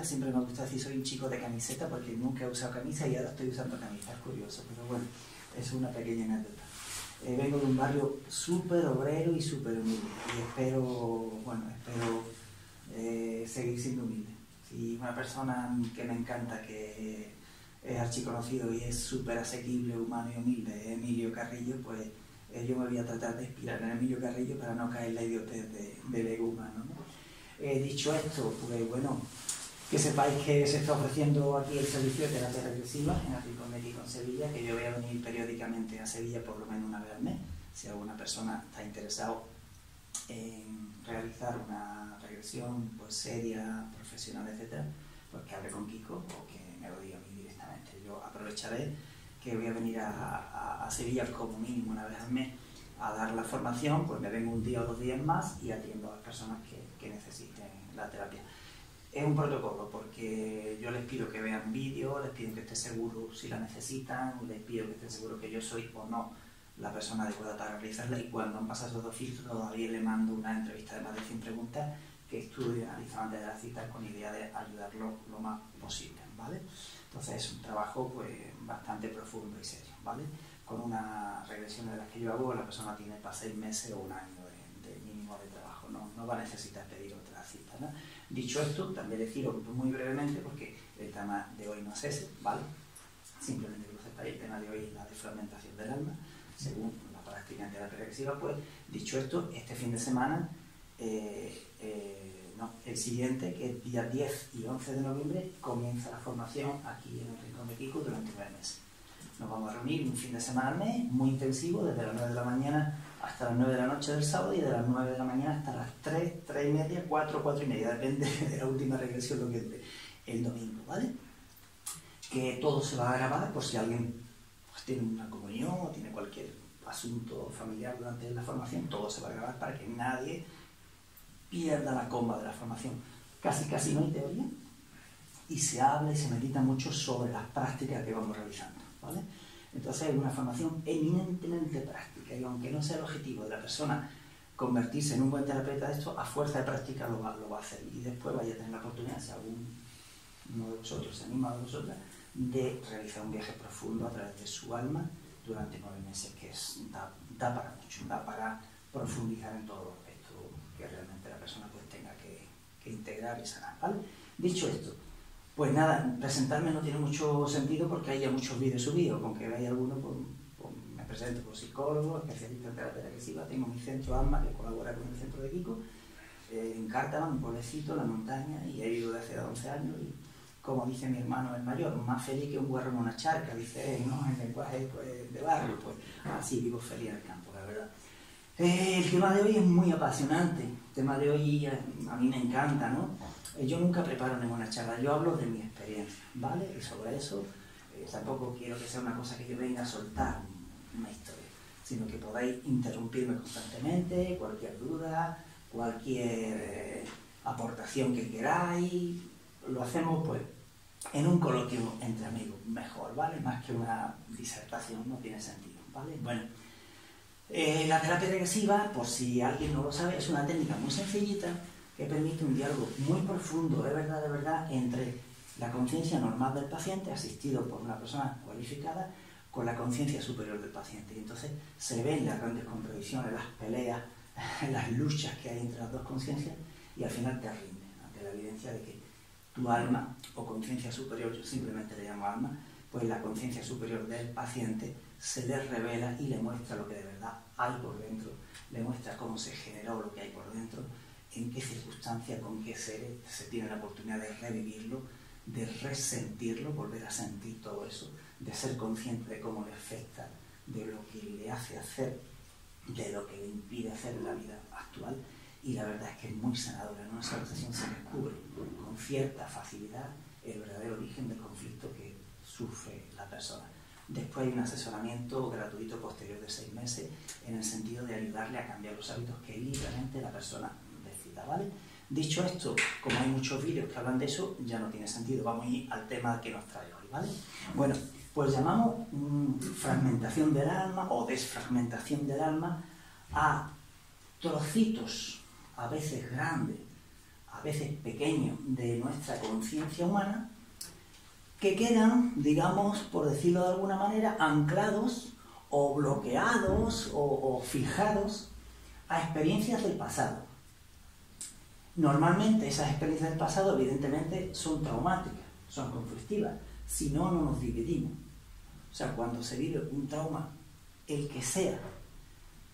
Siempre me gusta decir soy un chico de camiseta porque nunca he usado camisa y ahora estoy usando camisa, es curioso, pero bueno, es una pequeña anécdota. Vengo de un barrio súper obrero y súper humilde y espero seguir siendo humilde. Si una persona que me encanta, que es archiconocido y es súper asequible, humano y humilde, es Emilio Carrillo, pues yo me voy a tratar de inspirar en Emilio Carrillo para no caer en la idiotez del ego humano, ¿no? Dicho esto, pues bueno, que sepáis que se está ofreciendo aquí el servicio de terapia regresiva en el Rincón Médico en Sevilla, que yo voy a venir periódicamente a Sevilla por lo menos una vez al mes. Si alguna persona está interesado en realizar una regresión pues seria, profesional, etcétera, pues que hable con Kiko o que me lo diga a mí directamente. Yo aprovecharé que voy a venir a Sevilla como mínimo una vez al mes a dar la formación, pues me vengo un día o 2 días más y atiendo a las personas que necesiten la terapia. Es un protocolo porque yo les pido que vean vídeos, les pido que estén seguros si la necesitan, les pido que estén seguros que yo soy o no la persona adecuada para realizarla, y cuando han pasado esos 2 filtros todavía le mando una entrevista de más de 100 preguntas que estudio y analizo antes de la cita con idea de ayudarlo lo más posible, ¿vale? Entonces es un trabajo pues bastante profundo y serio, ¿vale? Con una regresión de las que yo hago, la persona tiene para 6 meses o 1 año de mínimo de trabajo, no va a necesitar pedir otra cita, ¿no? Dicho esto, también deciros muy brevemente, porque el tema de hoy no es ese, ¿vale? Simplemente que lo sepáis, el tema de hoy es la desfragmentación del alma, según la práctica en terapia regresiva. Pues, dicho esto, este fin de semana, el siguiente, que es día 10 y 11 de noviembre, comienza la formación aquí en el Rincón de Kiko durante 9 meses. Nos vamos a reunir un fin de semana al mes, muy intensivo, desde las 9 de la mañana hasta las 9 de la noche del sábado y de las 9 de la mañana hasta las 3, 3 y media, 4, 4 y media, depende de la última regresión, lo que es el domingo, ¿vale? Que todo se va a grabar por si alguien pues, tiene una comunión o tiene cualquier asunto familiar durante la formación, todo se va a grabar para que nadie pierda la comba de la formación. Casi no hay teoría y se habla y se medita mucho sobre las prácticas que vamos realizando, ¿vale? Entonces es una formación eminentemente práctica y aunque no sea el objetivo de la persona convertirse en un buen terapeuta de esto, a fuerza de práctica lo va a hacer y después vaya a tener la oportunidad, si alguno de vosotros se anima a vosotras, de realizar un viaje profundo a través de su alma durante 9 meses, que da para mucho, da para profundizar en todo esto que realmente la persona pues tenga que integrar y sanar, ¿vale? Dicho esto, pues nada, presentarme no tiene mucho sentido porque hay ya muchos vídeos subidos, con que veáis alguno, pues me presento como psicólogo, especialista en terapia regresiva, tengo mi centro Alma que colabora con el centro de Kiko, en Cártama, un pueblecito, en la montaña, y he vivido desde hace 11 años y, como dice mi hermano el mayor, más feliz que un guarro en una charca, dice, ¿no? En lenguaje pues, de barrio, pues así vivo feliz en el campo, la verdad. El tema de hoy es muy apasionante, el tema de hoy a mí me encanta, ¿no? Yo nunca preparo ninguna charla, yo hablo de mi experiencia, ¿vale? Y sobre eso tampoco quiero que sea una cosa que yo venga a soltar una historia, sino que podáis interrumpirme constantemente, cualquier duda, cualquier aportación que queráis, lo hacemos pues en un coloquio entre amigos, mejor, ¿vale? Más que una disertación, no tiene sentido, ¿vale? Bueno, la terapia regresiva, por si alguien no lo sabe, es una técnica muy sencillita que permite un diálogo muy profundo, de verdad, entre la conciencia normal del paciente, asistido por una persona cualificada, con la conciencia superior del paciente. Y entonces se ven las grandes contradicciones, las peleas, las luchas que hay entre las dos conciencias, y al final te rinden ante la evidencia de que tu alma o conciencia superior, yo simplemente le llamo alma, pues la conciencia superior del paciente se le revela y le muestra lo que de verdad hay por dentro, le muestra cómo se generó lo que hay por dentro, en qué circunstancias, con qué seres se tiene la oportunidad de revivirlo, de resentirlo, volver a sentir todo eso, de ser consciente de cómo le afecta, de lo que le hace hacer, de lo que le impide hacer en la vida actual. Y la verdad es que es muy sanadora. En una sola sesión se descubre con cierta facilidad el verdadero origen del conflicto que sufre la persona. Después hay un asesoramiento gratuito posterior de 6 meses en el sentido de ayudarle a cambiar los hábitos que libremente la persona decida, ¿vale? Dicho esto, como hay muchos vídeos que hablan de eso, ya no tiene sentido. Vamos a ir al tema que nos trae hoy, ¿vale? Bueno, pues llamamos fragmentación del alma o desfragmentación del alma a trocitos, a veces grandes, a veces pequeño, de nuestra conciencia humana, que quedan, digamos, por decirlo de alguna manera, anclados o bloqueados o fijados a experiencias del pasado. Normalmente esas experiencias del pasado, evidentemente, son traumáticas, son conflictivas, si no, no nos dividimos. O sea, cuando se vive un trauma, el que sea,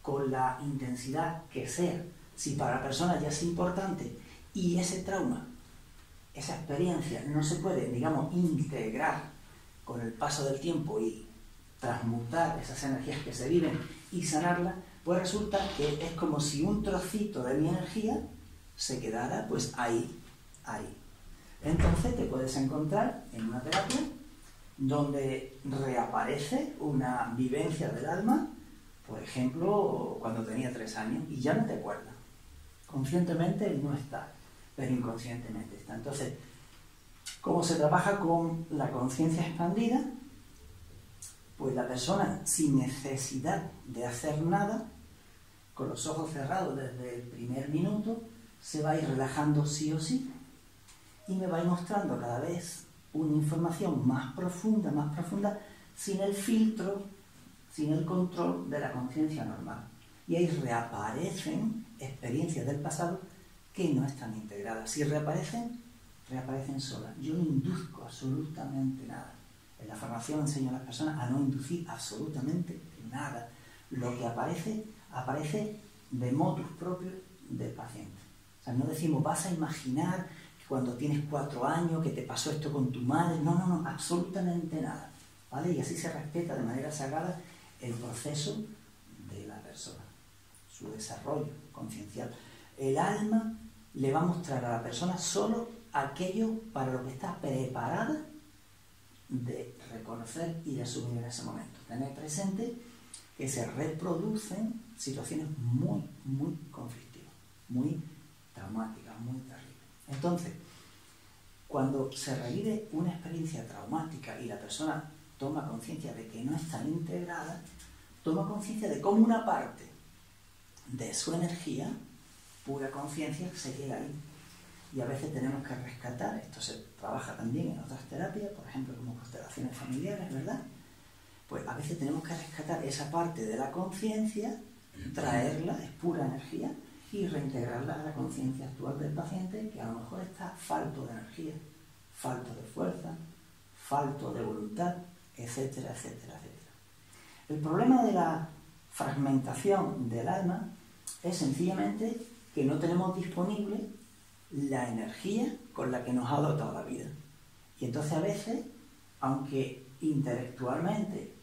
con la intensidad que sea, si para la persona ya es importante y ese trauma, esa experiencia no se puede, digamos, integrar con el paso del tiempo y transmutar esas energías que se viven y sanarlas, pues resulta que es como si un trocito de mi energía se quedara pues ahí. Entonces te puedes encontrar en una terapia donde reaparece una vivencia del alma, por ejemplo, cuando tenía 3 años, y ya no te acuerdas. Conscientemente no está, pero inconscientemente está. Entonces, ¿cómo se trabaja con la conciencia expandida? Pues la persona, sin necesidad de hacer nada, con los ojos cerrados desde el primer minuto, se va a ir relajando sí o sí, y me va a ir mostrando cada vez una información más profunda, sin el filtro, sin el control de la conciencia normal. Y ahí reaparecen experiencias del pasado que no están integradas. Si reaparecen solas. Yo no induzco absolutamente nada. En la formación enseño a las personas a no inducir absolutamente nada. Lo que aparece de motus propios del paciente. O sea, no decimos, vas a imaginar que cuando tienes 4 años que te pasó esto con tu madre. No, absolutamente nada. ¿Vale? Y así se respeta de manera sagrada el proceso de la persona, su desarrollo conciencial. El alma le va a mostrar a la persona solo aquello para lo que está preparada de reconocer y de asumir en ese momento. Tener presente que se reproducen situaciones muy conflictivas, muy traumáticas, muy terribles. Entonces, cuando se revive una experiencia traumática y la persona toma conciencia de que no está integrada, toma conciencia de cómo una parte de su energía, pura conciencia, se queda ahí. Y a veces tenemos que rescatar, esto se trabaja también en otras terapias, por ejemplo como constelaciones familiares, ¿verdad? Pues a veces tenemos que rescatar esa parte de la conciencia, traerla, es pura energía, y reintegrarla a la conciencia actual del paciente, que a lo mejor está falto de energía, falto de fuerza, falto de voluntad, etcétera, etcétera, etcétera. El problema de la fragmentación del alma es sencillamente que no tenemos disponible la energía con la que nos ha dotado la vida. Y entonces a veces, aunque intelectualmente,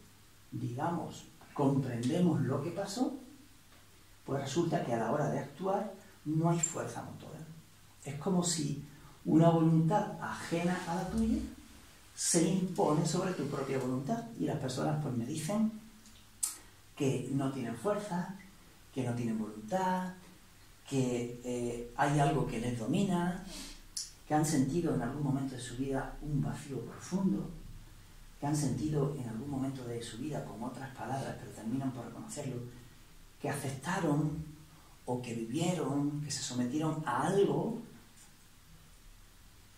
digamos, comprendemos lo que pasó, pues resulta que a la hora de actuar no hay fuerza motora. Es como si una voluntad ajena a la tuya se impone sobre tu propia voluntad. Y las personas pues me dicen que no tienen fuerza, que no tienen voluntad, que hay algo que les domina, que han sentido en algún momento de su vida un vacío profundo, que han sentido en algún momento de su vida, con otras palabras, pero terminan por reconocerlo, que aceptaron o que vivieron, que se sometieron a algo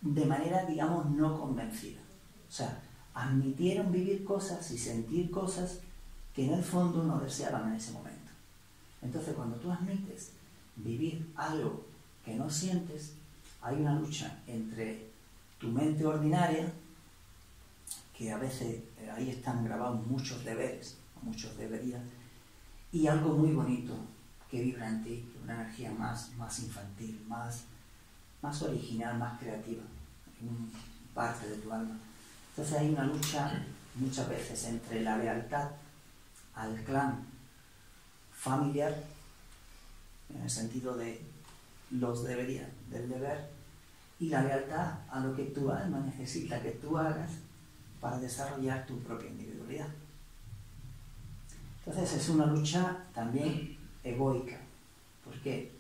de manera, digamos, no convencida. O sea, admitieron vivir cosas y sentir cosas que en el fondo no deseaban en ese momento. Entonces, cuando tú admites vivir algo que no sientes, hay una lucha entre tu mente ordinaria, que a veces ahí están grabados muchos deberes, muchos deberías, y algo muy bonito que vibra en ti, una energía más infantil, más original, más creativa, parte de tu alma. Entonces hay una lucha muchas veces entre la lealtad al clan familiar, en el sentido de los deberías, del deber, y la lealtad a lo que tu alma necesita que tú hagas para desarrollar tu propia individualidad. Entonces es una lucha también egoica, porque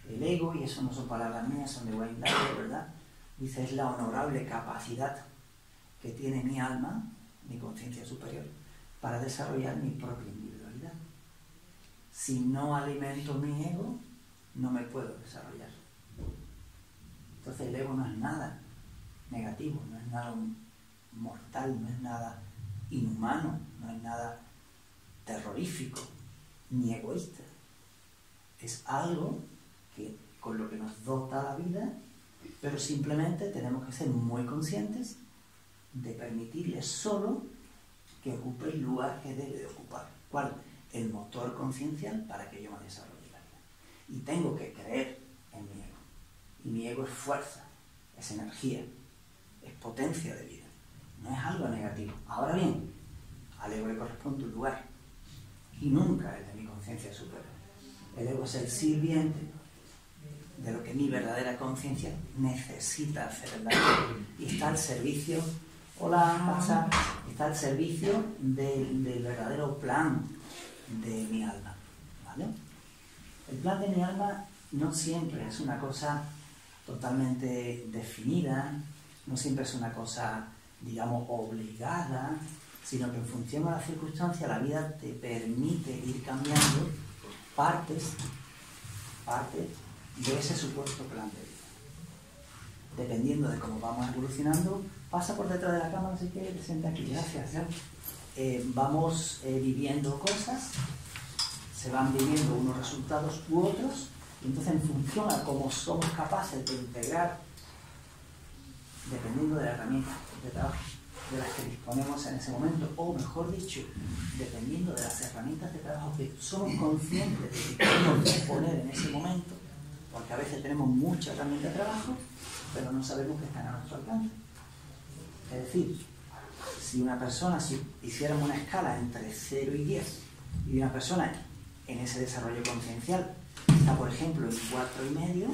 el ego, y eso no son palabras mías, son de Wayne Dyer, ¿verdad? Dice, es la honorable capacidad que tiene mi alma, mi conciencia superior, para desarrollar mi propia individualidad. Si no alimento mi ego, no me puedo desarrollar. Entonces el ego no es nada negativo, no es nada mortal, no es nada inhumano, no es nada terrorífico, ni egoísta. Es algo con lo que nos dota la vida, pero simplemente tenemos que ser muy conscientes de permitirle solo que ocupe el lugar que debe de ocupar. ¿Cuál? El motor conciencial para que yo me desarrolle la vida. Y tengo que creer en mi ego. Y mi ego es fuerza, es energía, es potencia de vida. No es algo negativo. Ahora bien, al ego le corresponde un lugar. Y nunca es de mi conciencia superior. El ego es el sirviente de lo que mi verdadera conciencia necesita hacer en la vida. Y está al servicio, está al servicio del verdadero plan de mi alma. ¿Vale? El plan de mi alma no siempre es una cosa totalmente definida, no siempre es una cosa, digamos, obligada, sino que en función de las circunstancias la vida te permite ir cambiando partes de ese supuesto plan de vida. Dependiendo de cómo vamos evolucionando, pasa por detrás de la cámara, así que te sienta aquí, gracias. Vamos viviendo cosas, se van viviendo unos resultados u otros, y entonces en función a cómo somos capaces de integrar, dependiendo de la herramienta de trabajo de las que disponemos en ese momento, o mejor dicho, dependiendo de las herramientas de trabajo que somos conscientes de que podemos disponer en ese momento, porque a veces tenemos muchas herramientas de trabajo, pero no sabemos que están a nuestro alcance. Es decir, si hiciéramos una escala entre 0 y 10, y una persona en ese desarrollo conciencial está, por ejemplo, en 4,5,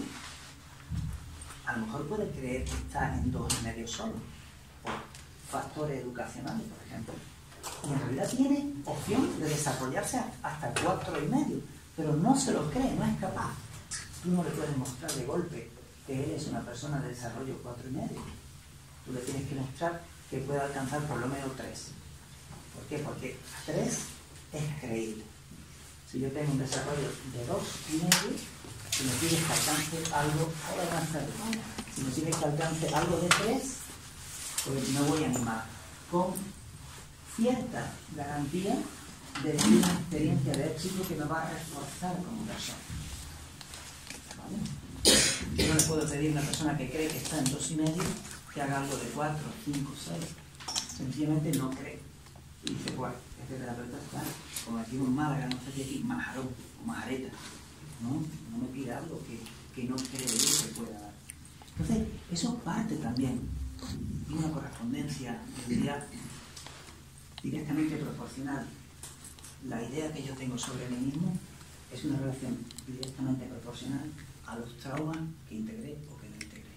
a lo mejor puede creer que está en 2,5 solo, por factores educacionales, por ejemplo. Y en realidad tiene opción de desarrollarse hasta 4,5, pero no se lo cree, no es capaz. Tú no le puedes mostrar de golpe que él es una persona de desarrollo 4,5. Tú le tienes que mostrar que puede alcanzar por lo menos 3. ¿Por qué? Porque 3 es creíble. Si yo tengo un desarrollo de 2,5, si me pides que alcance algo, si me pides que alcance algo de 3, pues me voy a animar con cierta garantía de una experiencia de éxito que me va a reforzar como persona. ¿Vale? Yo no le puedo pedir a una persona que cree que está en 2,5 que haga algo de 4, 5, 6. Sencillamente no cree. Y dice, bueno, este terapeuta está, como decimos en Málaga, no sé qué aquí, majarón o majareta. No me pida algo que no creo yo que pueda dar. Entonces, eso parte también de una correspondencia, yo diría, directamente proporcional. La idea que yo tengo sobre mí mismo es una relación directamente proporcional a los traumas que integré o que no integré.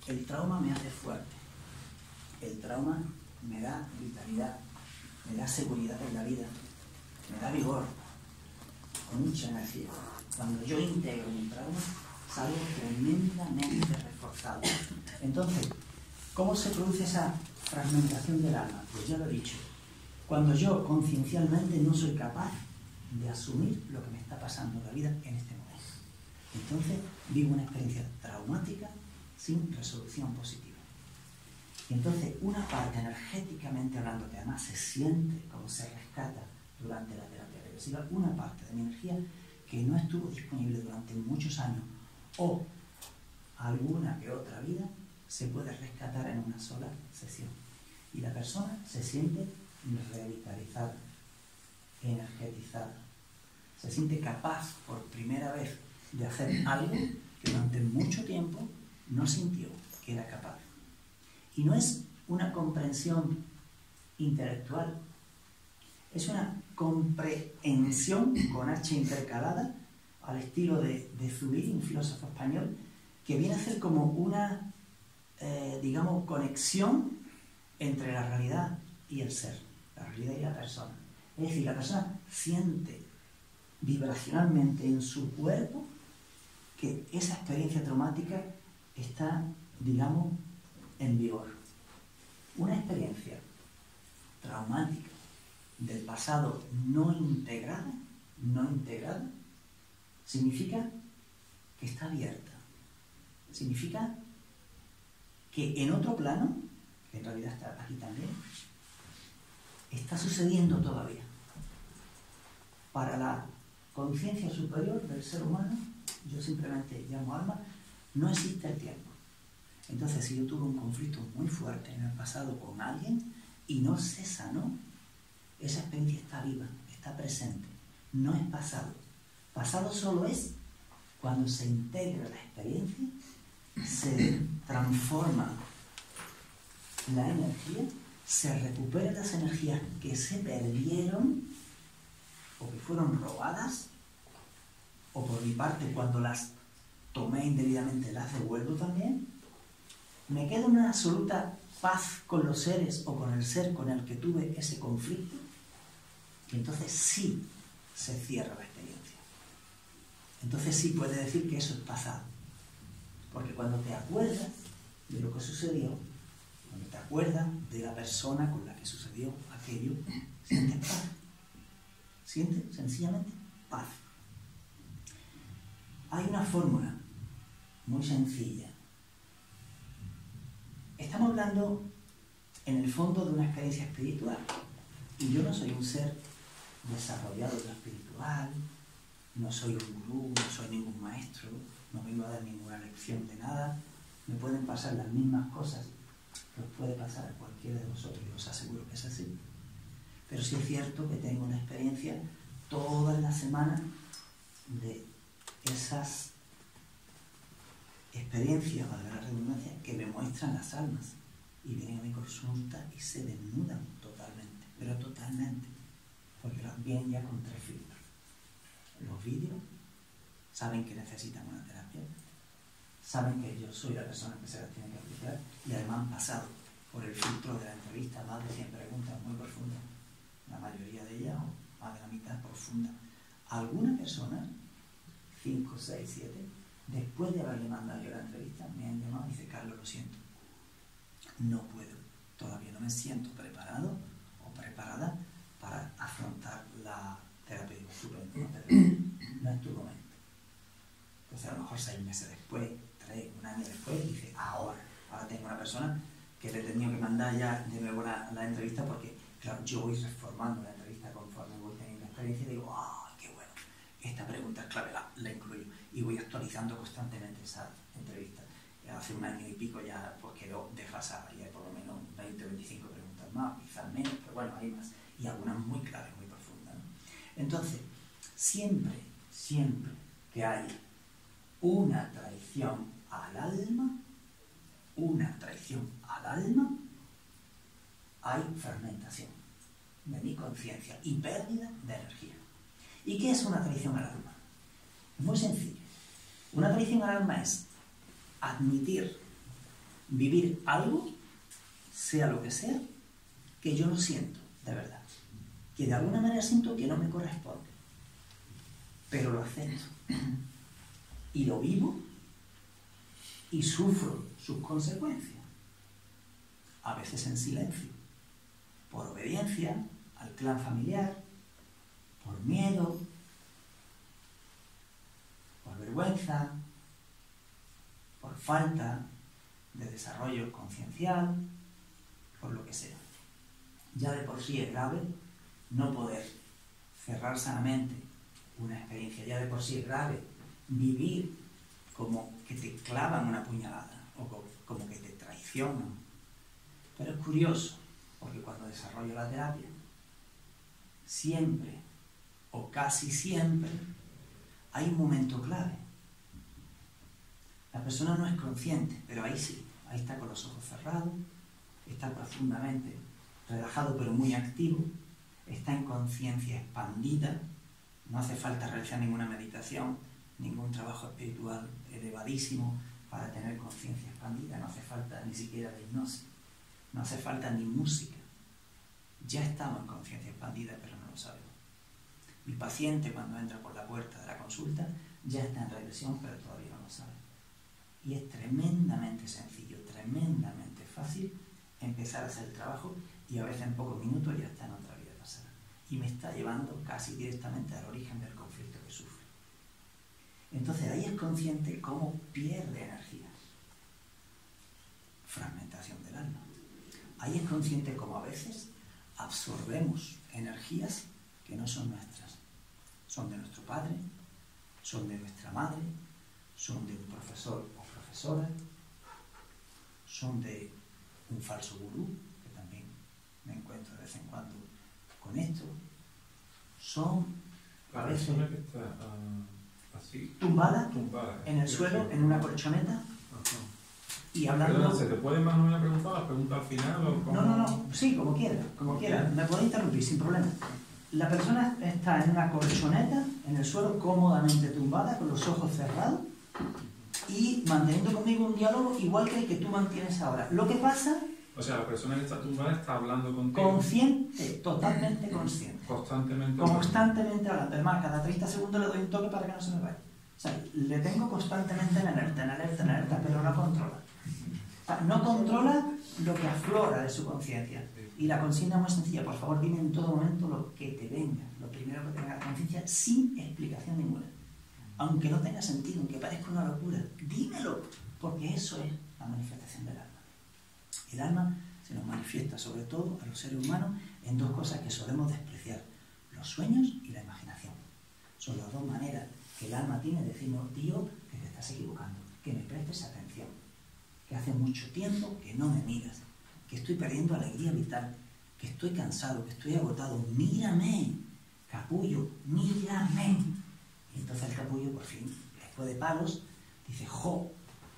El trauma me hace fuerte. El trauma me da vitalidad, me da seguridad en la vida, me da vigor, con mucha energía. Cuando yo integro mi trauma, salgo tremendamente reforzado. Entonces, ¿cómo se produce esa fragmentación del alma? Pues ya lo he dicho. Cuando yo conciencialmente no soy capaz de asumir lo que me está pasando en la vida en este momento. Entonces, vivo una experiencia traumática sin resolución positiva. Y entonces, una parte energéticamente hablando, que además se siente como se rescata durante la terapia regresiva, una parte de mi energía que no estuvo disponible durante muchos años o alguna que otra vida, se puede rescatar en una sola sesión. Y la persona se siente revitalizada, energetizada. Se siente capaz por primera vez de hacer algo que durante mucho tiempo no sintió que era capaz. Y no es una comprensión intelectual, es una comprehensión con H intercalada al estilo de Zubiri, un filósofo español, que viene a ser como una, digamos, conexión entre la realidad y el ser, la realidad y la persona. Es decir, la persona siente vibracionalmente en su cuerpo que esa experiencia traumática está, digamos, en vigor. Una experiencia traumática del pasado no integrada, significa que está abierta. Significa que en otro plano, que en realidad está aquí también, está sucediendo todavía. Para la conciencia superior del ser humano, yo simplemente llamo alma, no existe el tiempo. Entonces, si yo tuve un conflicto muy fuerte en el pasado con alguien y no se sanó, esa experiencia está viva, está presente, no es pasado. Pasado solo es cuando se integra la experiencia, se transforma la energía, se recuperan las energías que se perdieron o que fueron robadas, o por mi parte cuando las tomé indebidamente las devuelvo también. Me quedo en una absoluta paz con los seres o con el ser con el que tuve ese conflicto, y entonces sí se cierra la experiencia. Entonces sí puede decir que eso es pasado. Porque cuando te acuerdas de lo que sucedió, cuando te acuerdas de la persona con la que sucedió aquello, sientes paz. Sientes sencillamente paz. Hay una fórmula muy sencilla. Estamos hablando en el fondo de una experiencia espiritual. Y yo no soy un ser desarrollado de lo espiritual, no soy un gurú, no soy ningún maestro, no vengo a dar ninguna lección de nada. Me pueden pasar las mismas cosas que os puede pasar a cualquiera de vosotros, y os aseguro que es así. Pero sí es cierto que tengo una experiencia todas las semanas de esas experiencias, valga la redundancia, que me muestran las almas y vienen a mi consulta y se desnudan totalmente, pero totalmente, porque vienen ya con 3 filtros. Los vídeos saben que necesitan una terapia, saben que yo soy la persona que se las tiene que aplicar, y además han pasado por el filtro de la entrevista más de 100 preguntas muy profundas, la mayoría de ellas, o más de la mitad, profunda. Alguna persona, 5, 6, 7, después de haberle mandado yo la entrevista, me han llamado y dice: Carlos, lo siento, no puedo, todavía no me siento preparado o preparada para afrontar la terapia. Estupendo, no es tu momento. Entonces, a lo mejor 6 meses después, 3, un año después, dice: ahora tengo una persona que le he tenido que mandar ya de nuevo la entrevista, porque claro, yo voy reformando la entrevista conforme voy teniendo experiencia, y digo: ¡ay, qué bueno! Esta pregunta es clave, la incluyo, y voy actualizando constantemente esa entrevista. Hace un año y pico ya pues quedó desfasada, y hay por lo menos 20 o 25 preguntas más, quizás menos, pero bueno, hay más, y algunas muy claves, muy profundas, ¿no? Entonces, siempre que hay una traición al alma, hay fragmentación de mi conciencia y pérdida de energía. ¿Y qué es una traición al alma? Es muy sencillo. Una traición al alma es admitir, vivir algo, sea lo que sea, que yo no siento de verdad, que de alguna manera siento que no me corresponde, pero lo acepto y lo vivo y sufro sus consecuencias, a veces en silencio, por obediencia al clan familiar, por miedo, por vergüenza, por falta de desarrollo conciencial, por lo que sea. Ya de por sí es grave no poder cerrar sanamente una experiencia, ya de por sí es grave vivir como que te clavan una puñalada o como que te traicionan. Pero es curioso, porque cuando desarrollo la terapia, siempre o casi siempre hay un momento clave. La persona no es consciente, pero ahí sí, ahí está con los ojos cerrados, está profundamente relajado pero muy activo, está en conciencia expandida, no hace falta realizar ninguna meditación, ningún trabajo espiritual elevadísimo para tener conciencia expandida, no hace falta ni siquiera de hipnosis, no hace falta ni música. Ya estamos en conciencia expandida, pero no lo sabemos. Mi paciente, cuando entra por la puerta de la consulta, ya está en regresión, pero todavía no lo sabe. Y es tremendamente sencillo, tremendamente fácil empezar a hacer el trabajo, y a veces en pocos minutos ya está en otra vida pasada. Y me está llevando casi directamente al origen del conflicto que sufre. Entonces ahí es consciente cómo pierde energía. fragmentación del alma. Ahí es consciente como a veces absorbemos energías que no son nuestras. Son de nuestro padre, son de nuestra madre, son de un profesor o profesora, son de un falso gurú, que también me encuentro de vez en cuando con esto. Son la a veces persona que está así tumbada en el sí, suelo, sí. en una colchoneta, Ajá. y hablando... Perdón, ¿se te puede más o menos preguntar? ¿La pregunta al final? O cómo? No, sí, como quiera, me puede interrumpir sin problema. La persona está en una colchoneta, en el suelo, cómodamente tumbada, con los ojos cerrados, y manteniendo conmigo un diálogo igual que el que tú mantienes ahora. Lo que pasa... O sea, la persona que está tumbada está hablando contigo. Consciente, totalmente consciente. Constantemente hablando. Además, cada 30 segundos le doy un toque para que no se me vaya. O sea, le tengo constantemente en alerta, pero no controla. O sea, no controla lo que aflora de su conciencia. Y la consigna es muy sencilla. Por favor, dime en todo momento lo que te venga, lo primero que te venga a la conciencia, sin explicación ninguna. Aunque no tenga sentido, aunque parezca una locura, dímelo, porque eso es la manifestación del alma. El alma se nos manifiesta, sobre todo a los seres humanos, en dos cosas que solemos despreciar: los sueños y la imaginación. Son las dos maneras que el alma tiene de decirnos: tío, que te estás equivocando, que me prestes atención, que hace mucho tiempo que no me miras, que estoy perdiendo alegría vital, que estoy cansado, que estoy agotado, mírame, capullo, mírame. Y entonces el capullo, por fin, después de palos, dice: jo,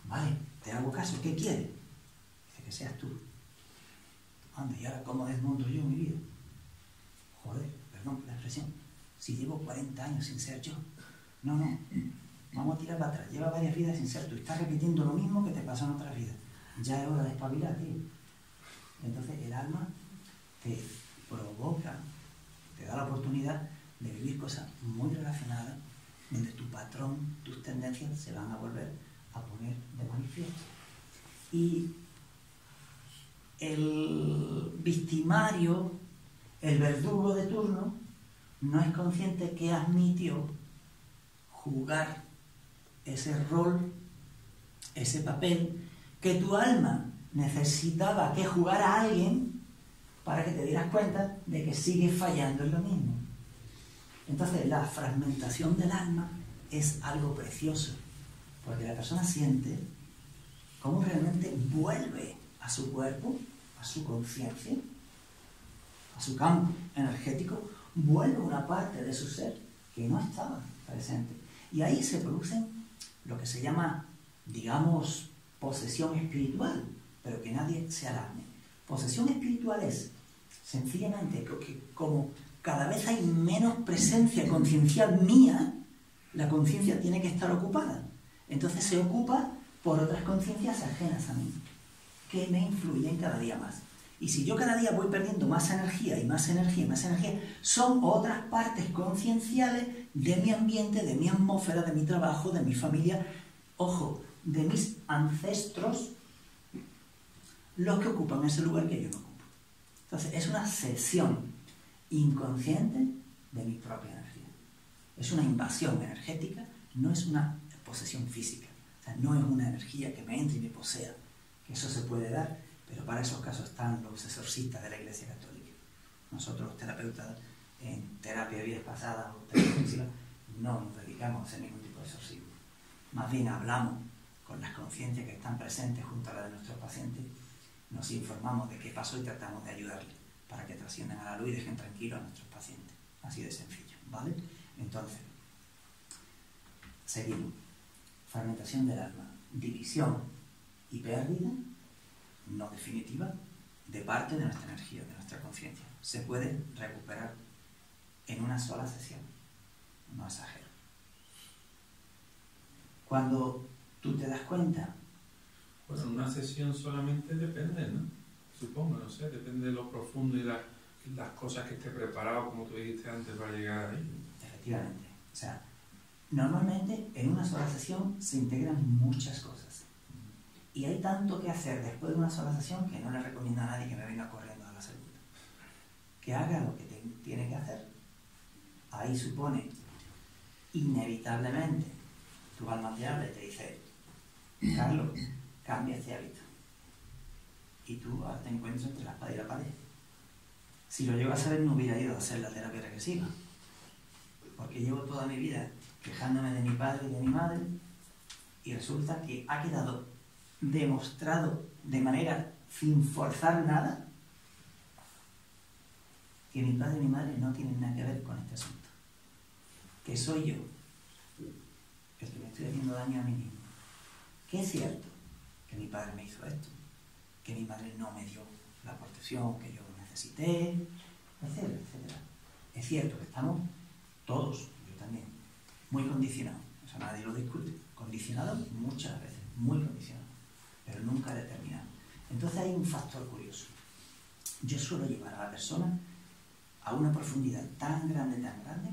vale, te hago caso, ¿qué quieres? Dice: que seas tú. Anda, ¿y ahora cómo desmonto yo mi vida? Joder, perdón por la expresión, si llevo 40 años sin ser yo. No, vamos a tirar para atrás, lleva varias vidas sin ser tú, estás repitiendo lo mismo que te pasó en otras vidas. Ya es hora de espabilar, tío. Entonces el alma te provoca, te da la oportunidad de vivir cosas muy relacionadas, donde tu patrón, tus tendencias se van a volver a poner de manifiesto. Y el victimario, el verdugo de turno, no es consciente que admitió jugar ese rol, ese papel, que tu alma necesitaba que jugara alguien para que te dieras cuenta de que sigues fallando en lo mismo. Entonces, la fragmentación del alma es algo precioso, porque la persona siente cómo realmente vuelve a su cuerpo, a su conciencia, a su campo energético, vuelve una parte de su ser que no estaba presente. Y ahí se produce lo que se llama, digamos, posesión espiritual, pero que nadie se alarme. Posesión espiritual es sencillamente que como cada vez hay menos presencia conciencial mía, la conciencia tiene que estar ocupada. Entonces se ocupa por otras conciencias ajenas a mí, que me influyen cada día más. Y si yo cada día voy perdiendo más energía y más energía y más energía, son otras partes concienciales de mi ambiente, de mi atmósfera, de mi trabajo, de mi familia, ojo, de mis ancestros, los que ocupan ese lugar que yo no ocupo. Entonces, es una cesión inconsciente de mi propia energía. Es una invasión energética, no es una posesión física. O sea, no es una energía que me entre y me posea, que eso se puede dar, pero para esos casos están los exorcistas de la Iglesia Católica. Nosotros, los terapeutas en terapia de vidas pasadas o terapia intensiva, no nos dedicamos a hacer ningún tipo de exorcismo. Más bien hablamos con las conciencias que están presentes junto a la de nuestros pacientes, nos informamos de qué pasó y tratamos de ayudarles para que trasciendan a la luz y dejen tranquilos a nuestros pacientes. Así de sencillo, ¿vale? Entonces, seguimos. Fragmentación del alma, división y pérdida no definitiva de parte de nuestra energía, de nuestra conciencia. Se puede recuperar en una sola sesión, no exagero. Cuando tú te das cuenta... Bueno, una sesión solamente depende, ¿no? Supongo, no sé, depende de lo profundo y las cosas que esté preparado, como tú dijiste antes, para llegar ahí. Efectivamente. O sea, normalmente en una sola sesión se integran muchas cosas. Y hay tanto que hacer después de una sola sesión que no le recomiendo a nadie que me venga corriendo a la segunda. Que haga lo que tiene que hacer. Ahí supone, inevitablemente, tu alma te habla y te dice: Carlos, cambia este hábito. y tú ahora te encuentras entre la espada y la pared. Si lo llego a saber, no hubiera ido a hacer la terapia regresiva, porque llevo toda mi vida quejándome de mi padre y de mi madre, y resulta que ha quedado demostrado de manera sin forzar nada que mi padre y mi madre no tienen nada que ver con este asunto, que soy yo el que me estoy haciendo daño a mí mismo. Que es cierto que mi padre me hizo esto, que mi madre no me dio la protección que yo necesité, etcétera, etcétera. Es cierto que estamos todos, yo también, muy condicionados, eso nadie lo discute, condicionados muchas veces, muy condicionados, pero nunca determinados. Entonces hay un factor curioso. Yo suelo llevar a la persona a una profundidad tan grande,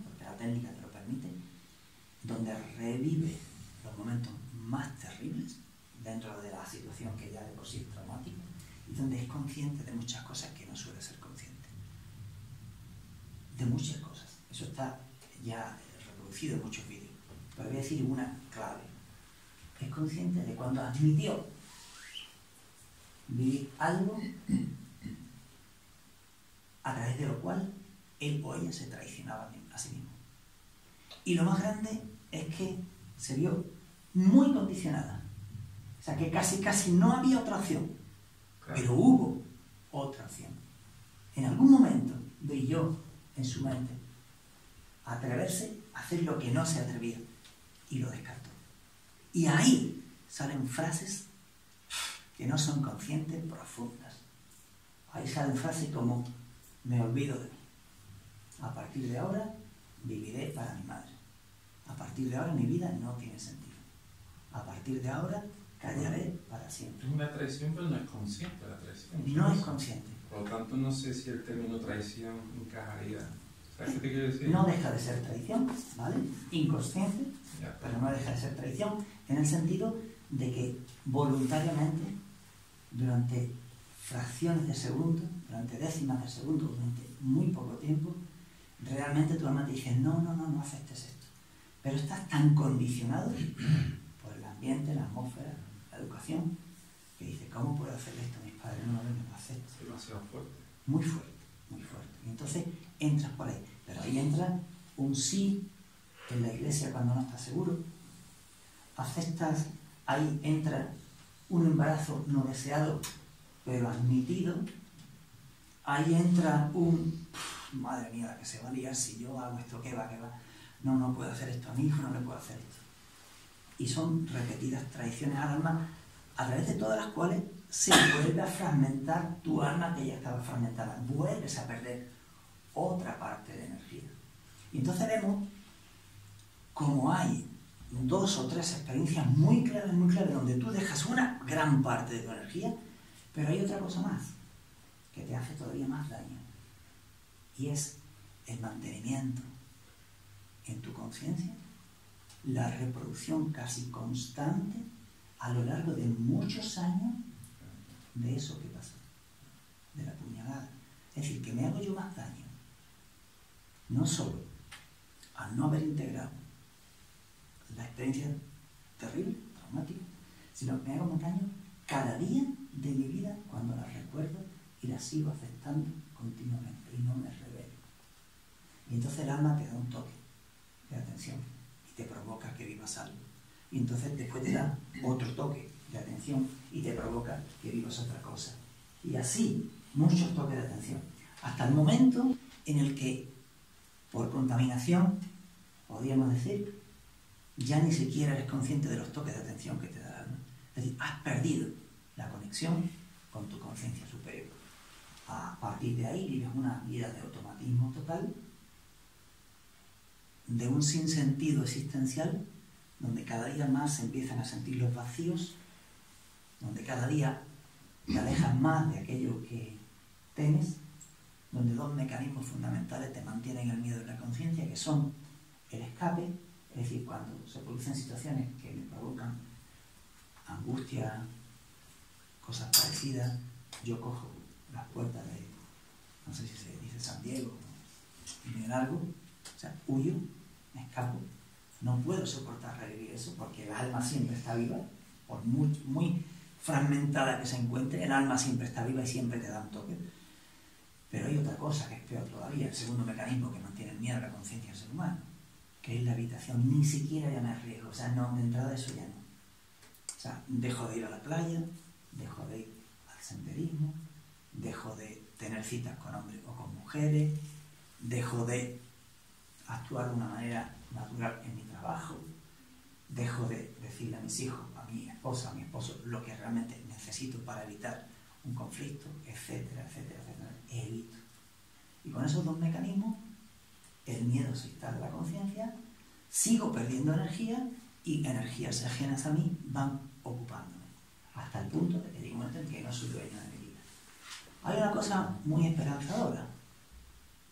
porque la técnica te lo permite, donde revive los momentos más terribles dentro de la situación que ya de por sí es traumática, y donde es consciente de muchas cosas que no suele ser consciente. De muchas cosas. Eso está ya reproducido en muchos vídeos. Pero voy a decir una clave. Es consciente de cuando admitió vivir algo a través de lo cual él o ella se traicionaba a sí mismo. Y lo más grande es que se vio muy condicionada. O sea, que casi no había otra opción. Claro. Pero hubo otra opción. En algún momento brilló en su mente atreverse a hacer lo que no se atrevía, y lo descartó. Y ahí salen frases que no son conscientes, profundas. Ahí salen frases como: me olvido de mí. A partir de ahora viviré para mi madre. A partir de ahora mi vida no tiene sentido. A partir de ahora callaré para siempre. Es una traición, pero no es consciente la traición. No es consciente. Por lo tanto, no sé si el término traición encajaría. ¿Sabes qué te quiero decir? No deja de ser traición, ¿vale? Inconsciente, pero no deja de ser traición en el sentido de que voluntariamente, durante fracciones de segundo, durante décimas de segundo, durante muy poco tiempo, realmente tu alma te dice: no aceptes esto. Pero estás tan condicionado por el ambiente, la atmósfera, la educación, que dice: ¿cómo puedo hacerle esto a mis padres? No lo acepto. Es demasiado fuerte. Muy fuerte, muy fuerte. Y entonces entras por ahí. Pero ahí entra un sí en la iglesia cuando no estás seguro. Aceptas, ahí entra un embarazo no deseado, pero admitido. Ahí entra un: madre mía, la que se va a liar si yo hago esto, ¿qué va? No puedo hacer esto a mi hijo, no le puedo hacer esto. Y son repetidas traiciones al alma, a través de todas las cuales se vuelve a fragmentar tu alma, que ya estaba fragmentada. Vuelves a perder otra parte de energía. Y entonces vemos como hay 2 o 3 experiencias muy claras, donde tú dejas una gran parte de tu energía, pero hay otra cosa más que te hace todavía más daño, y es el mantenimiento en tu conciencia, la reproducción casi constante a lo largo de muchos años de eso que pasó, de la puñalada. Es decir, que me hago yo más daño, no solo al no haber integrado la experiencia terrible, traumática, sino que me hago más daño cada día de mi vida cuando la recuerdo y la sigo aceptando continuamente y no me revelo. Y entonces el alma te da un toque de atención y te provoca que vivas algo. Y entonces después te da otro toque de atención y te provoca que vivas otra cosa. Y así, muchos toques de atención. Hasta el momento en el que, por contaminación, podríamos decir, ya ni siquiera eres consciente de los toques de atención que te da el alma. Es decir, has perdido la conexión con tu conciencia superior. A partir de ahí vives una vida de automatismo total, de un sinsentido existencial, donde cada día más se empiezan a sentir los vacíos, donde cada día te alejas más de aquello que temes, donde 2 mecanismos fundamentales te mantienen el miedo y la conciencia, que son el escape, es decir, cuando se producen situaciones que me provocan angustia, cosas parecidas, yo cojo las puertas de, no sé si se dice San Diego, y me largo, o sea, huyo, me escapo. No puedo soportar revivir eso, porque el alma siempre está viva, por muy fragmentada que se encuentre, el alma siempre está viva y siempre te da un toque. Pero hay otra cosa que es peor todavía, el segundo mecanismo que mantiene el miedo a la conciencia del ser humano, que es la habitación. Ni siquiera ya me arriesgo, o sea, no, de entrada eso ya no. O sea, dejo de ir a la playa, dejo de ir al senderismo, dejo de tener citas con hombres o con mujeres, dejo de actuar de una manera natural en mi trabajo, dejo de decirle a mis hijos, a mi esposa, a mi esposo, lo que realmente necesito para evitar un conflicto, etcétera, etcétera, etcétera. Evito. Y con esos dos mecanismos, el miedo se instala en la conciencia, sigo perdiendo energía y energías ajenas a mí van ocupándome, hasta el punto de que llega un momento en que no soy dueño de mi vida. Hay una cosa muy esperanzadora.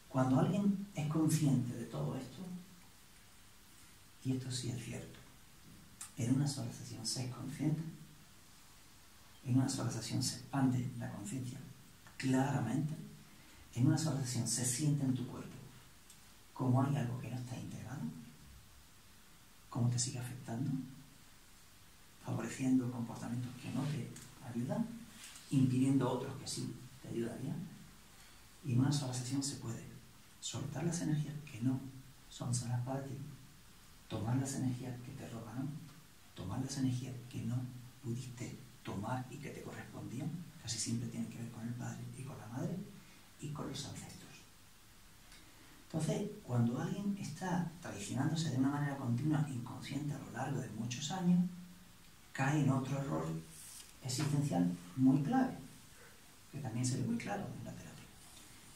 Cuando alguien es consciente de todo esto, y esto sí es cierto, en una sola sesión se es consciente, en una sola sesión se expande la conciencia claramente, en una sola sesión se siente en tu cuerpo como hay algo que no está integrado, cómo te sigue afectando, favoreciendo comportamientos que no te ayudan, impidiendo otros que sí te ayudarían. Y en una sola sesión se puede soltar las energías que no son sanas para ti, tomar las energías que te robaron, tomar las energías que no pudiste tomar y que te correspondían, casi siempre tienen que ver con el padre y con la madre y con los ancestros. Entonces, cuando alguien está traicionándose de una manera continua, inconsciente a lo largo de muchos años, cae en otro error existencial muy clave, que también se ve muy claro en la terapia.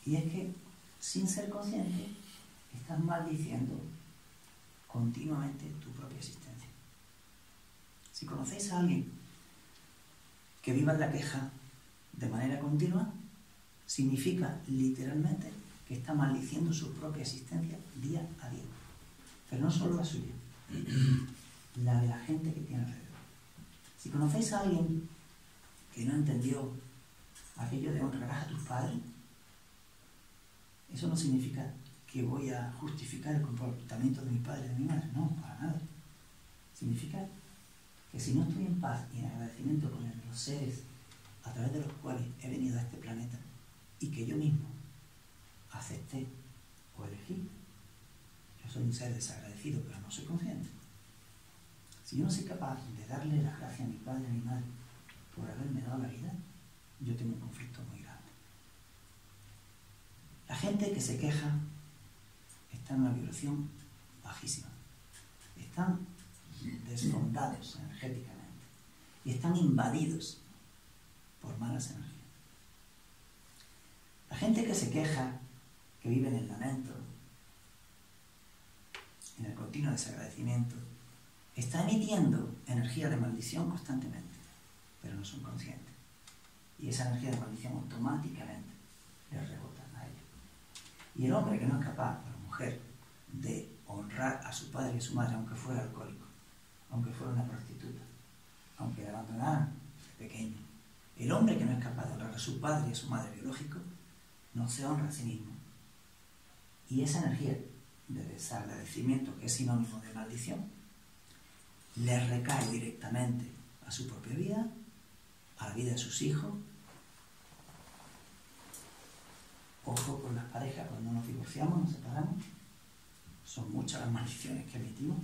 Y es que, sin ser consciente, estás maldiciendo continuamente tu propia existencia. Si conocéis a alguien que viva en la queja de manera continua, significa literalmente que está maldiciendo su propia existencia día a día. Pero no solo la suya, la de la gente que tiene alrededor. Si conocéis a alguien que no entendió aquello de honrarás a tus padres, eso no significa que voy a justificar el comportamiento de mi padre y de mi madre. No, para nada. Significa que si no estoy en paz y en agradecimiento con los seres a través de los cuales he venido a este planeta y que yo mismo acepté o elegí, yo soy un ser desagradecido, pero no soy consciente. Si yo no soy capaz de darle las gracias a mi padre y a mi madre por haberme dado la vida, yo tengo un conflicto muy grande. La gente que se queja está en una vibración bajísima. Están desfondados energéticamente y están invadidos por malas energías. La gente que se queja, que vive en el lamento, en el continuo desagradecimiento, está emitiendo energía de maldición constantemente, pero no son conscientes. Y esa energía de maldición automáticamente les rebota a ellos. Y el hombre que no es capaz, o la mujer, de honrar a su padre y a su madre, aunque fuera alcohólico, aunque fuera una prostituta, aunque le abandonaran de pequeño, el hombre que no es capaz de honrar a su padre y a su madre biológico, no se honra a sí mismo. Y esa energía de desagradecimiento, que es sinónimo de maldición, le recae directamente a su propia vida, a la vida de sus hijos. Ojo con las parejas, cuando nos divorciamos, nos separamos, son muchas las maldiciones que emitimos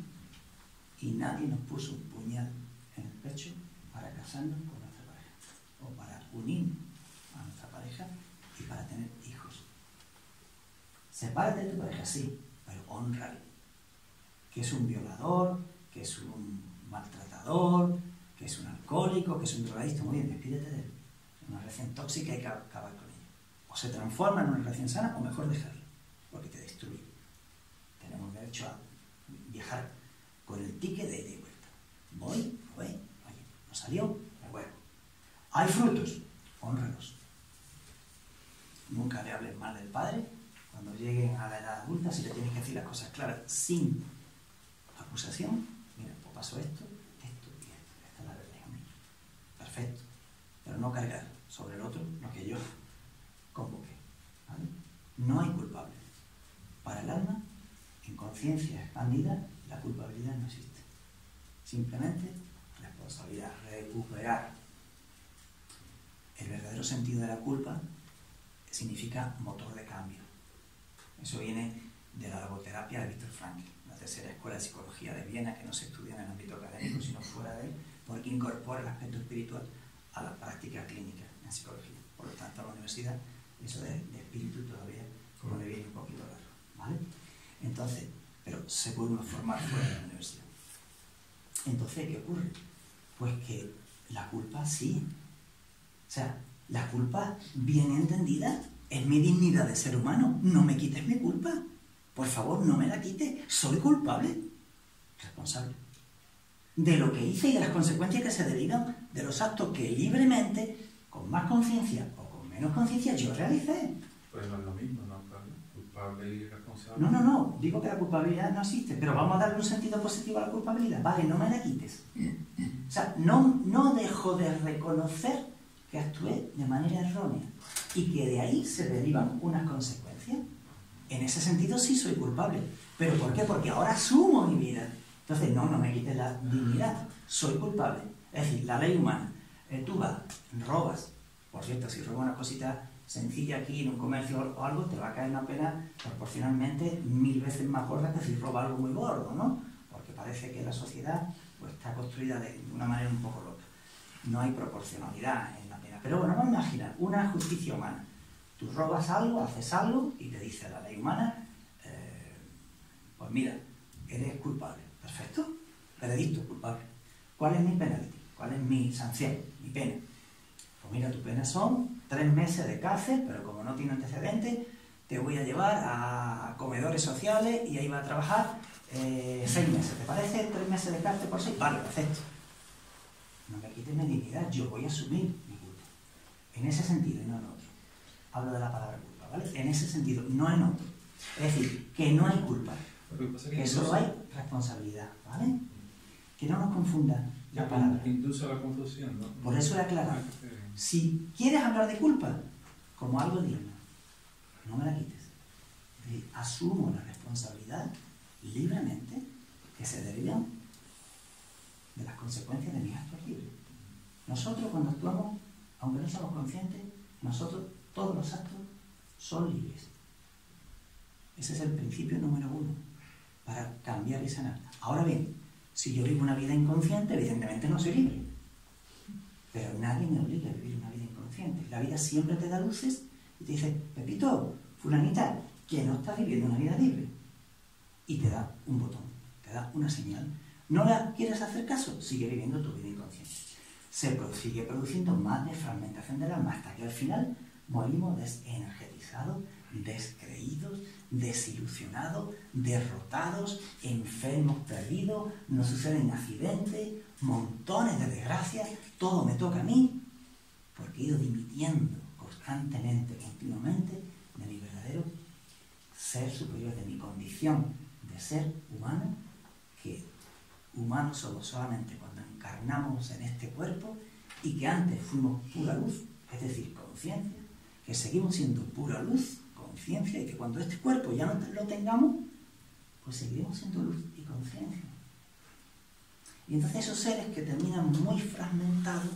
y nadie nos puso un puñal en el pecho para casarnos con nuestra pareja o para unirnos a nuestra pareja y para tener hijos. Sepárate de tu pareja, sí, pero hónrale, que es un violador, que es un maltratador, que es un alcohólico, que es un drogadicto. Muy bien, despídete de él. Es una relación tóxica y hay que acabar con ella. O se transforma en una relación sana, o mejor dejarlo, porque te destruye. Tenemos derecho a viajar con el ticket de ida y vuelta. Voy, oye, no salió, me vuelvo. Hay frutos, hónralos. Nunca le hables mal del padre. Cuando lleguen a la edad adulta, si le tienes que decir las cosas claras, sin acusación, mira, pues pasó esto y esto. Esta es la verdad, amigo. Perfecto. Pero no cargar sobre el otro lo que yo convoqué. ¿Vale? No hay culpable. Para el alma, en conciencia expandida, la culpabilidad no existe. Simplemente responsabilidad, recuperar verdadero sentido de la culpa significa motor de cambio. Eso viene de la logoterapia de Viktor Frankl, la tercera escuela de psicología de Viena, que no se estudia en el ámbito académico, sino fuera de él, porque incorpora el aspecto espiritual a la práctica clínica en psicología. Por lo tanto, a la universidad, eso de espíritu todavía como le viene un poquito raro, ¿vale? Entonces, pero se puede uno formar fuera de la universidad. Entonces, ¿qué ocurre? Pues que la culpa sí. O sea, la culpa bien entendida es mi dignidad de ser humano. No me quites mi culpa. Por favor, no me la quites. Soy culpable. Responsable. De lo que hice y de las consecuencias que se derivan de los actos que libremente, con más conciencia o con menos conciencia, yo realicé. Pues no es lo mismo, ¿no? Culpable y responsable. No. Digo que la culpabilidad no existe, pero vamos a darle un sentido positivo a la culpabilidad. Vale, no me la quites. O sea, no dejo de reconocer que actué de manera errónea y que de ahí se derivan unas consecuencias. En ese sentido sí soy culpable. ¿Pero por qué? Porque ahora asumo mi vida. Entonces, no me quites la dignidad. Soy culpable. Es decir, la ley humana. Tú vas, robas. Por cierto, si robas una cosita sencilla aquí en un comercio o algo, te va a caer una pena proporcionalmente 1000 veces más gorda que si robas algo muy gordo, ¿no? Porque parece que la sociedad pues, está construida de una manera un poco loca. No hay proporcionalidad en la pena. Pero bueno, vamos a imaginar una justicia humana. Tú robas algo, haces algo y te dice la ley humana, pues mira, eres culpable. Perfecto. Veredicto, culpable. ¿Cuál es mi penalti? ¿Cuál es mi sanción? Mi pena. Pues mira, tu pena son 3 meses de cárcel, pero como no tiene antecedentes, te voy a llevar a comedores sociales y ahí va a trabajar 6 meses. ¿Te parece 3 meses de cárcel por 6? Vale, perfecto. No me quites mi dignidad, yo voy a asumir mi culpa. En ese sentido y no en otro. Hablo de la palabra culpa, ¿vale? En ese sentido, no en otro. Es decir, que no hay culpa, que solo hay responsabilidad, ¿vale? Que no nos confunda la palabra. Incluso la confusión, ¿no? Por eso he aclarado. Si quieres hablar de culpa como algo digno, no me la quites. Es decir, asumo la responsabilidad libremente que se derivan de las consecuencias de mis actos libres. Nosotros cuando actuamos, aunque no somos conscientes, nosotros todos los actos son libres. Ese es el principio número 1 para cambiar y sanar. Ahora bien, si yo vivo una vida inconsciente, evidentemente no soy libre. Pero nadie me obliga a vivir una vida inconsciente. La vida siempre te da luces y te dice, Pepito, fulanita, que no estás viviendo una vida libre. Y te da un botón, te da una señal. ¿No la quieres hacer caso? Sigue viviendo tu vida inconsciente. Sigue produciendo más desfragmentación del alma hasta que al final morimos desenergetizados, descreídos, desilusionados, derrotados, enfermos, perdidos, nos suceden accidentes, montones de desgracias, todo me toca a mí, porque he ido dimitiendo constantemente, continuamente, de mi verdadero ser superior, de mi condición de ser humano, que humanos somos solamente cuando encarnamos en este cuerpo y que antes fuimos pura luz, es decir, conciencia, que seguimos siendo pura luz, conciencia, y que cuando este cuerpo ya no lo tengamos, pues seguiremos siendo luz y conciencia. Y entonces esos seres que terminan muy fragmentados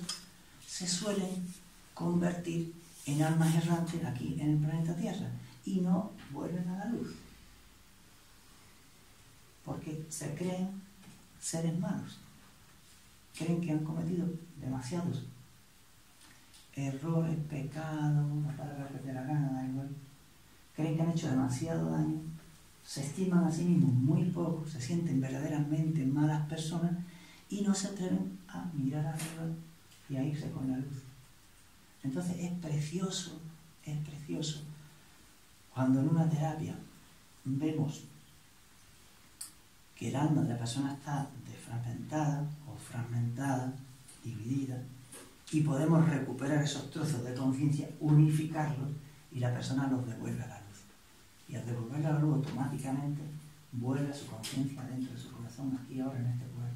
se suelen convertir en almas errantes aquí en el planeta Tierra y no vuelven a la luz. Porque se creen seres malos. Creen que han cometido demasiados errores, pecados, una palabra que te la gana, da igual. Creen que han hecho demasiado daño, se estiman a sí mismos muy poco, se sienten verdaderamente malas personas y no se atreven a mirar arriba y a irse con la luz. Entonces es precioso cuando en una terapia vemos que el alma de la persona está desfragmentada o fragmentada, dividida, y podemos recuperar esos trozos de conciencia, unificarlos, y la persona los devuelve a la luz. Y al devolverla a la luz, automáticamente vuelve a su conciencia dentro de su corazón, aquí ahora en este cuerpo.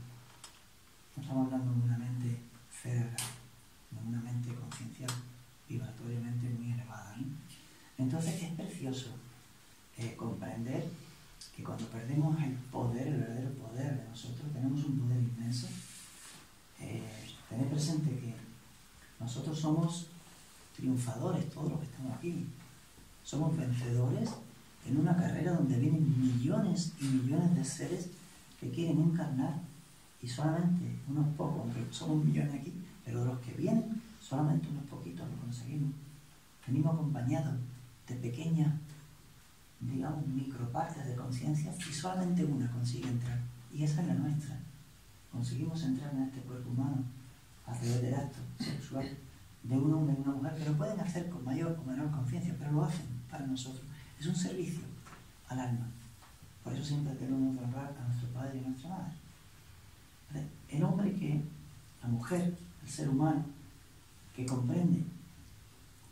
No estamos hablando de una mente cerebral, de una mente conciencial, vibratoriamente muy elevada, ¿no? Entonces es precioso comprender que cuando perdemos el poder, el verdadero poder de nosotros, tenemos un poder inmenso. Tener presente que nosotros somos triunfadores, todos los que estamos aquí. Somos vencedores en una carrera donde vienen millones y millones de seres que quieren encarnar y solamente unos pocos, aunque somos millones aquí, pero de los que vienen, solamente unos poquitos lo conseguimos. Venimos acompañados de pequeñas, digamos, micropartes de conciencia y solamente una consigue entrar. Y esa es la nuestra. Conseguimos entrar en este cuerpo humano a través del acto sexual de un hombre y una mujer, que lo pueden hacer con mayor o menor conciencia, pero lo hacen para nosotros. Es un servicio al alma. Por eso siempre tenemos que honrar a nuestro padre y a nuestra madre. El hombre que, la mujer, el ser humano, que comprende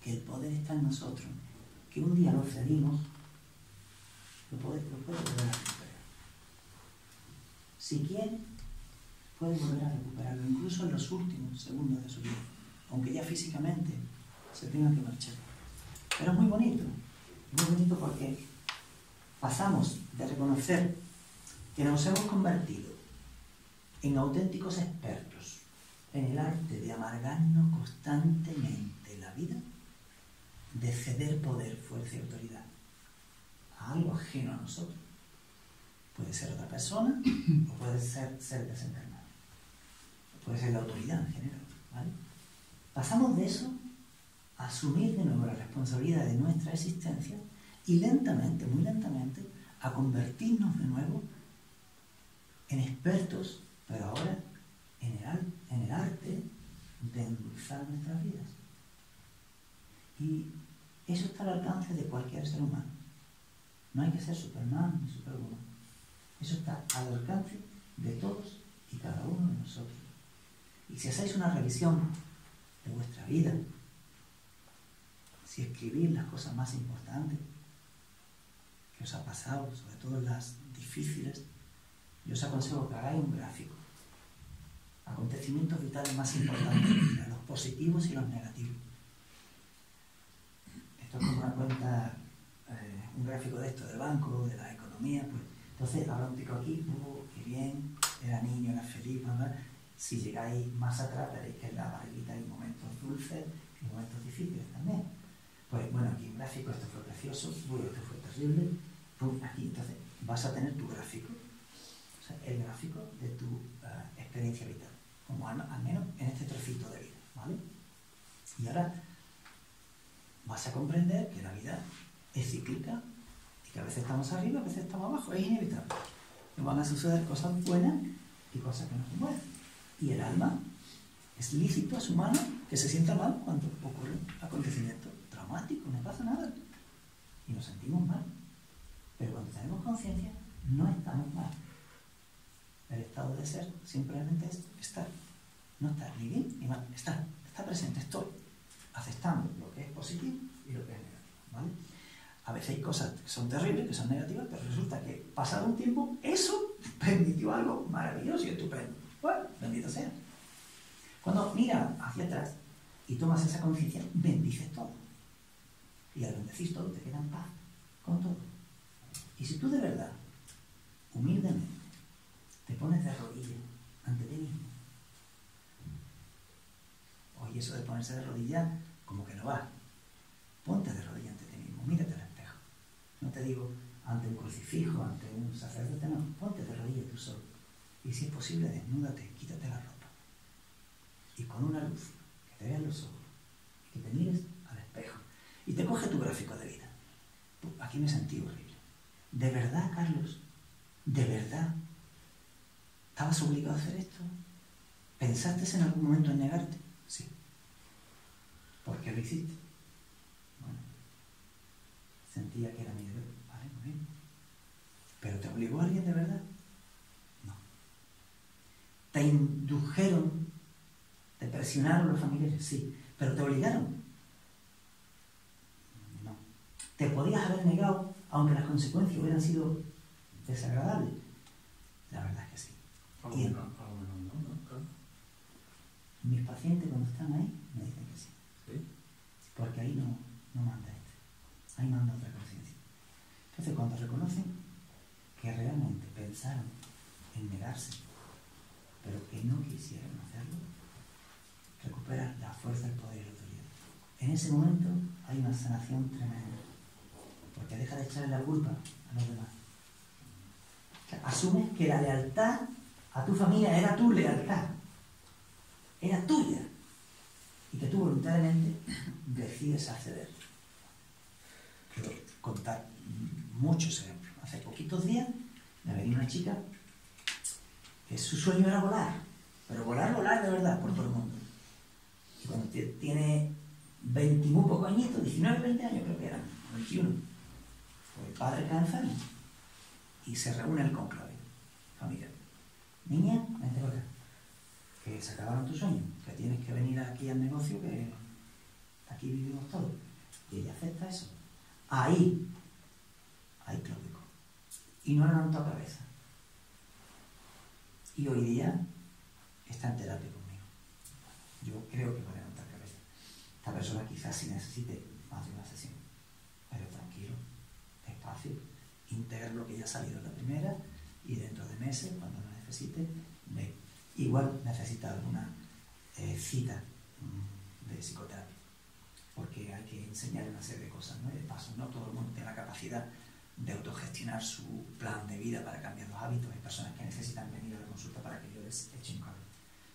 que el poder está en nosotros, que un día lo cedimos, lo puede volver a recuperar. Si quiere, puede volver a recuperarlo, incluso en los últimos segundos de su vida, aunque ya físicamente se tenga que marchar. Pero es muy bonito porque pasamos de reconocer que nos hemos convertido en auténticos expertos en el arte de amargarnos constantemente la vida, de ceder poder, fuerza y autoridad a algo ajeno a nosotros. Puede ser otra persona o puede ser desencarnado. Puede ser la autoridad en general, ¿vale? Pasamos de eso a asumir de nuevo la responsabilidad de nuestra existencia y lentamente, muy lentamente, a convertirnos de nuevo en expertos, pero ahora en el arte de endulzar nuestras vidas. Y eso está al alcance de cualquier ser humano. No hay que ser Superman ni Superwoman. Eso está al alcance de todos y cada uno de nosotros. Y si hacéis una revisión de vuestra vida, si escribís las cosas más importantes que os ha pasado, sobre todo las difíciles, yo os aconsejo que hagáis un gráfico. Acontecimientos vitales más importantes, los positivos y los negativos. Esto es como una cuenta, un gráfico de esto, del banco, de la economía. Pues. Entonces, ahora un pico aquí, qué bien, era niño, era feliz, ¿verdad? Si llegáis más atrás, veréis que en la barriguita hay momentos dulces y momentos difíciles también. Pues bueno, aquí un gráfico, esto fue precioso, esto fue terrible, aquí, entonces vas a tener tu gráfico, o sea, el gráfico de tu experiencia vital, como al menos en este trocito de vida, ¿vale? Y ahora vas a comprender que la vida es cíclica y que a veces estamos arriba, a veces estamos abajo, es inevitable. Nos van a suceder cosas buenas y cosas que no son buenas. Y el alma, es lícito, es humano, que se sienta mal cuando ocurre un acontecimiento traumático, no pasa nada. Y nos sentimos mal. Pero cuando tenemos conciencia, no estamos mal. El estado de ser simplemente es estar. No estar ni bien ni mal, estar presente, estoy aceptando lo que es positivo y lo que es negativo, ¿vale? A veces hay cosas que son terribles, que son negativas, pero resulta que pasado un tiempo, eso permitió algo maravilloso y estupendo. Bueno, bendito sea. Cuando miras hacia atrás y tomas esa conciencia, bendices todo. Y al bendecir todo, te queda en paz con todo. Y si tú de verdad, humildemente, te pones de rodillas ante ti mismo, oye, eso de ponerse de rodillas, como que no va. Ponte de rodillas ante ti mismo, mírate al espejo. No te digo ante un crucifijo, ante un sacerdote, no. Ponte de rodillas tú solo. Y si es posible, desnúdate, quítate la ropa. Y con una luz, que te vean los ojos, y que te mires al espejo. Y te coge tu gráfico de vida. Aquí me sentí horrible. ¿De verdad, Carlos? ¿De verdad? ¿Estabas obligado a hacer esto? ¿Pensaste en algún momento en negarte? Sí. ¿Por qué lo hiciste? Bueno, sentía que era mi deber. Vale, muy bien. ¿Pero te obligó alguien de verdad? No. ¿Te indujeron, te presionaron los familiares? Sí. ¿Pero te obligaron? No. ¿Te podías haber negado aunque las consecuencias hubieran sido desagradables? La verdad es que sí. Mis pacientes cuando están ahí me dicen que sí. ¿Sí? Porque ahí no manda este. Ahí manda otra conciencia. Entonces cuando reconocen que realmente pensaron en negarse, pero que no quisieron hacerlo, recuperan la fuerza, el poder y la autoridad. en ese momento hay una sanación tremenda, porque deja de echarle la culpa a los demás. O sea, asumes que la lealtad a tu familia era tu lealtad, era tuya, y que tú voluntariamente decides acceder. Quiero contar muchos ejemplos. Hace poquitos días me venía una chica que su sueño era volar, pero volar de verdad por todo el mundo. Y cuando tiene 20 muy pocos añitos, 19, 20 años creo que eran, 21, pues el padre cae enfermo y se reúne el cónclave familiar. Niña, vente para acá, que se acabaron tus sueños, que tienes que venir aquí al negocio, que aquí vivimos todos. Y ella acepta eso. Ahí clópico. Y no levantó cabeza. Y hoy día está en terapia conmigo. Yo creo que va a levantar cabeza. Esta persona quizás sí necesite más de una sesión. Pero tranquilo, despacio, integra lo que ya ha salido en la primera y dentro de meses, cuando lo necesite, ve. Igual necesita alguna cita de psicoterapia. Porque hay que enseñar una serie de cosas, ¿no? De pasos. No todo el mundo tiene la capacidad de autogestionar su plan de vida para cambiar los hábitos. Hay personas que necesitan venir a la consulta para que yo les eche un cable.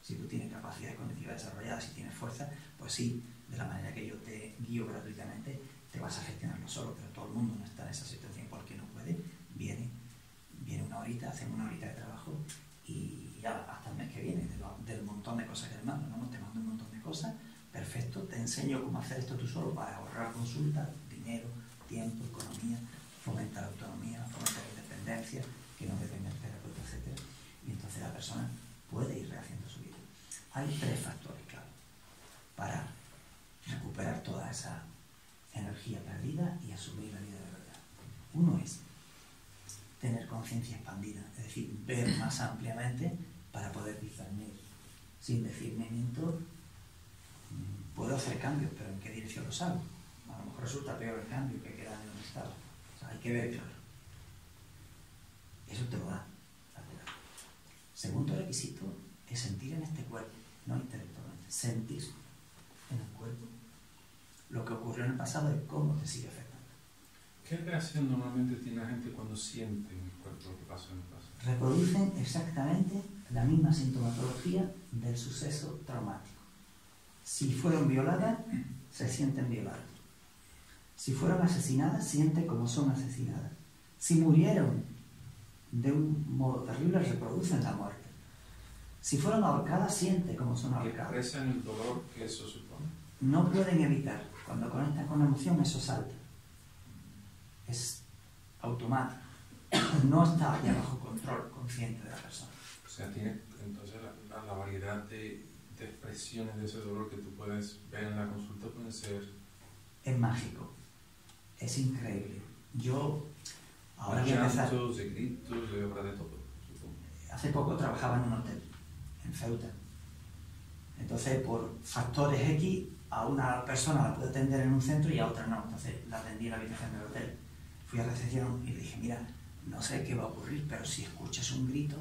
Si tú tienes capacidad cognitiva desarrollada, si tienes fuerza, pues sí, de la manera que yo te guío gratuitamente, te vas a gestionarlo solo, pero todo el mundo no está en esa situación porque no puede. Viene una horita, hacemos una horita de trabajo y ya hasta el mes que viene, del montón de cosas que te mando, ¿no? Te mando un montón de cosas. Perfecto, te enseño cómo hacer esto tú solo para ahorrar consultas, dinero, tiempo, economía, fomentar la autonomía, fomentar la independencia, que no depende del terapeuta, etc. Y entonces la persona puede ir rehaciendo su vida. Hay 3 factores clave para recuperar toda esa energía perdida y asumir la vida de verdad. Uno es tener conciencia expandida, es decir, ver más ampliamente para poder discernir. Sin discernimiento puedo hacer cambios, pero ¿en qué dirección los hago? A lo mejor resulta peor el cambio que quedar en donde estaba. O sea, hay que ver claro. Eso te lo da la terapia. Segundo requisito es sentir en este cuerpo, no intelectualmente, sentir en el cuerpo lo que ocurrió en el pasado y cómo te sigue afectando. ¿Qué reacción normalmente tiene la gente cuando siente en el cuerpo lo que pasó en el pasado? Reproducen exactamente la misma sintomatología del suceso traumático. Si fueron violadas, se sienten violadas. Si fueron asesinadas, sienten como son asesinadas. Si murieron de un modo terrible, reproducen la muerte. Si fueron ahorcadas, sienten como son ahorcadas. ¿Expresan el dolor que eso supone? No pueden evitar. Cuando conectan con la emoción, eso salta. Es automático. No está ya bajo control consciente de la persona. O sea, tiene entonces la variedad de expresiones de ese dolor que tú puedes ver en la consulta pueden ser... Es mágico. Es increíble. Yo ahora de voy a empezar... llantos, de gritos, de obra de todo, supongo. Hace poco trabajaba en un hotel, en Ceuta. Entonces, por factores X, a una persona la puedo atender en un centro y a otra no. Entonces, la atendí en la habitación del hotel. Fui a recepción y le dije, mira, no sé qué va a ocurrir, pero si escuchas un grito,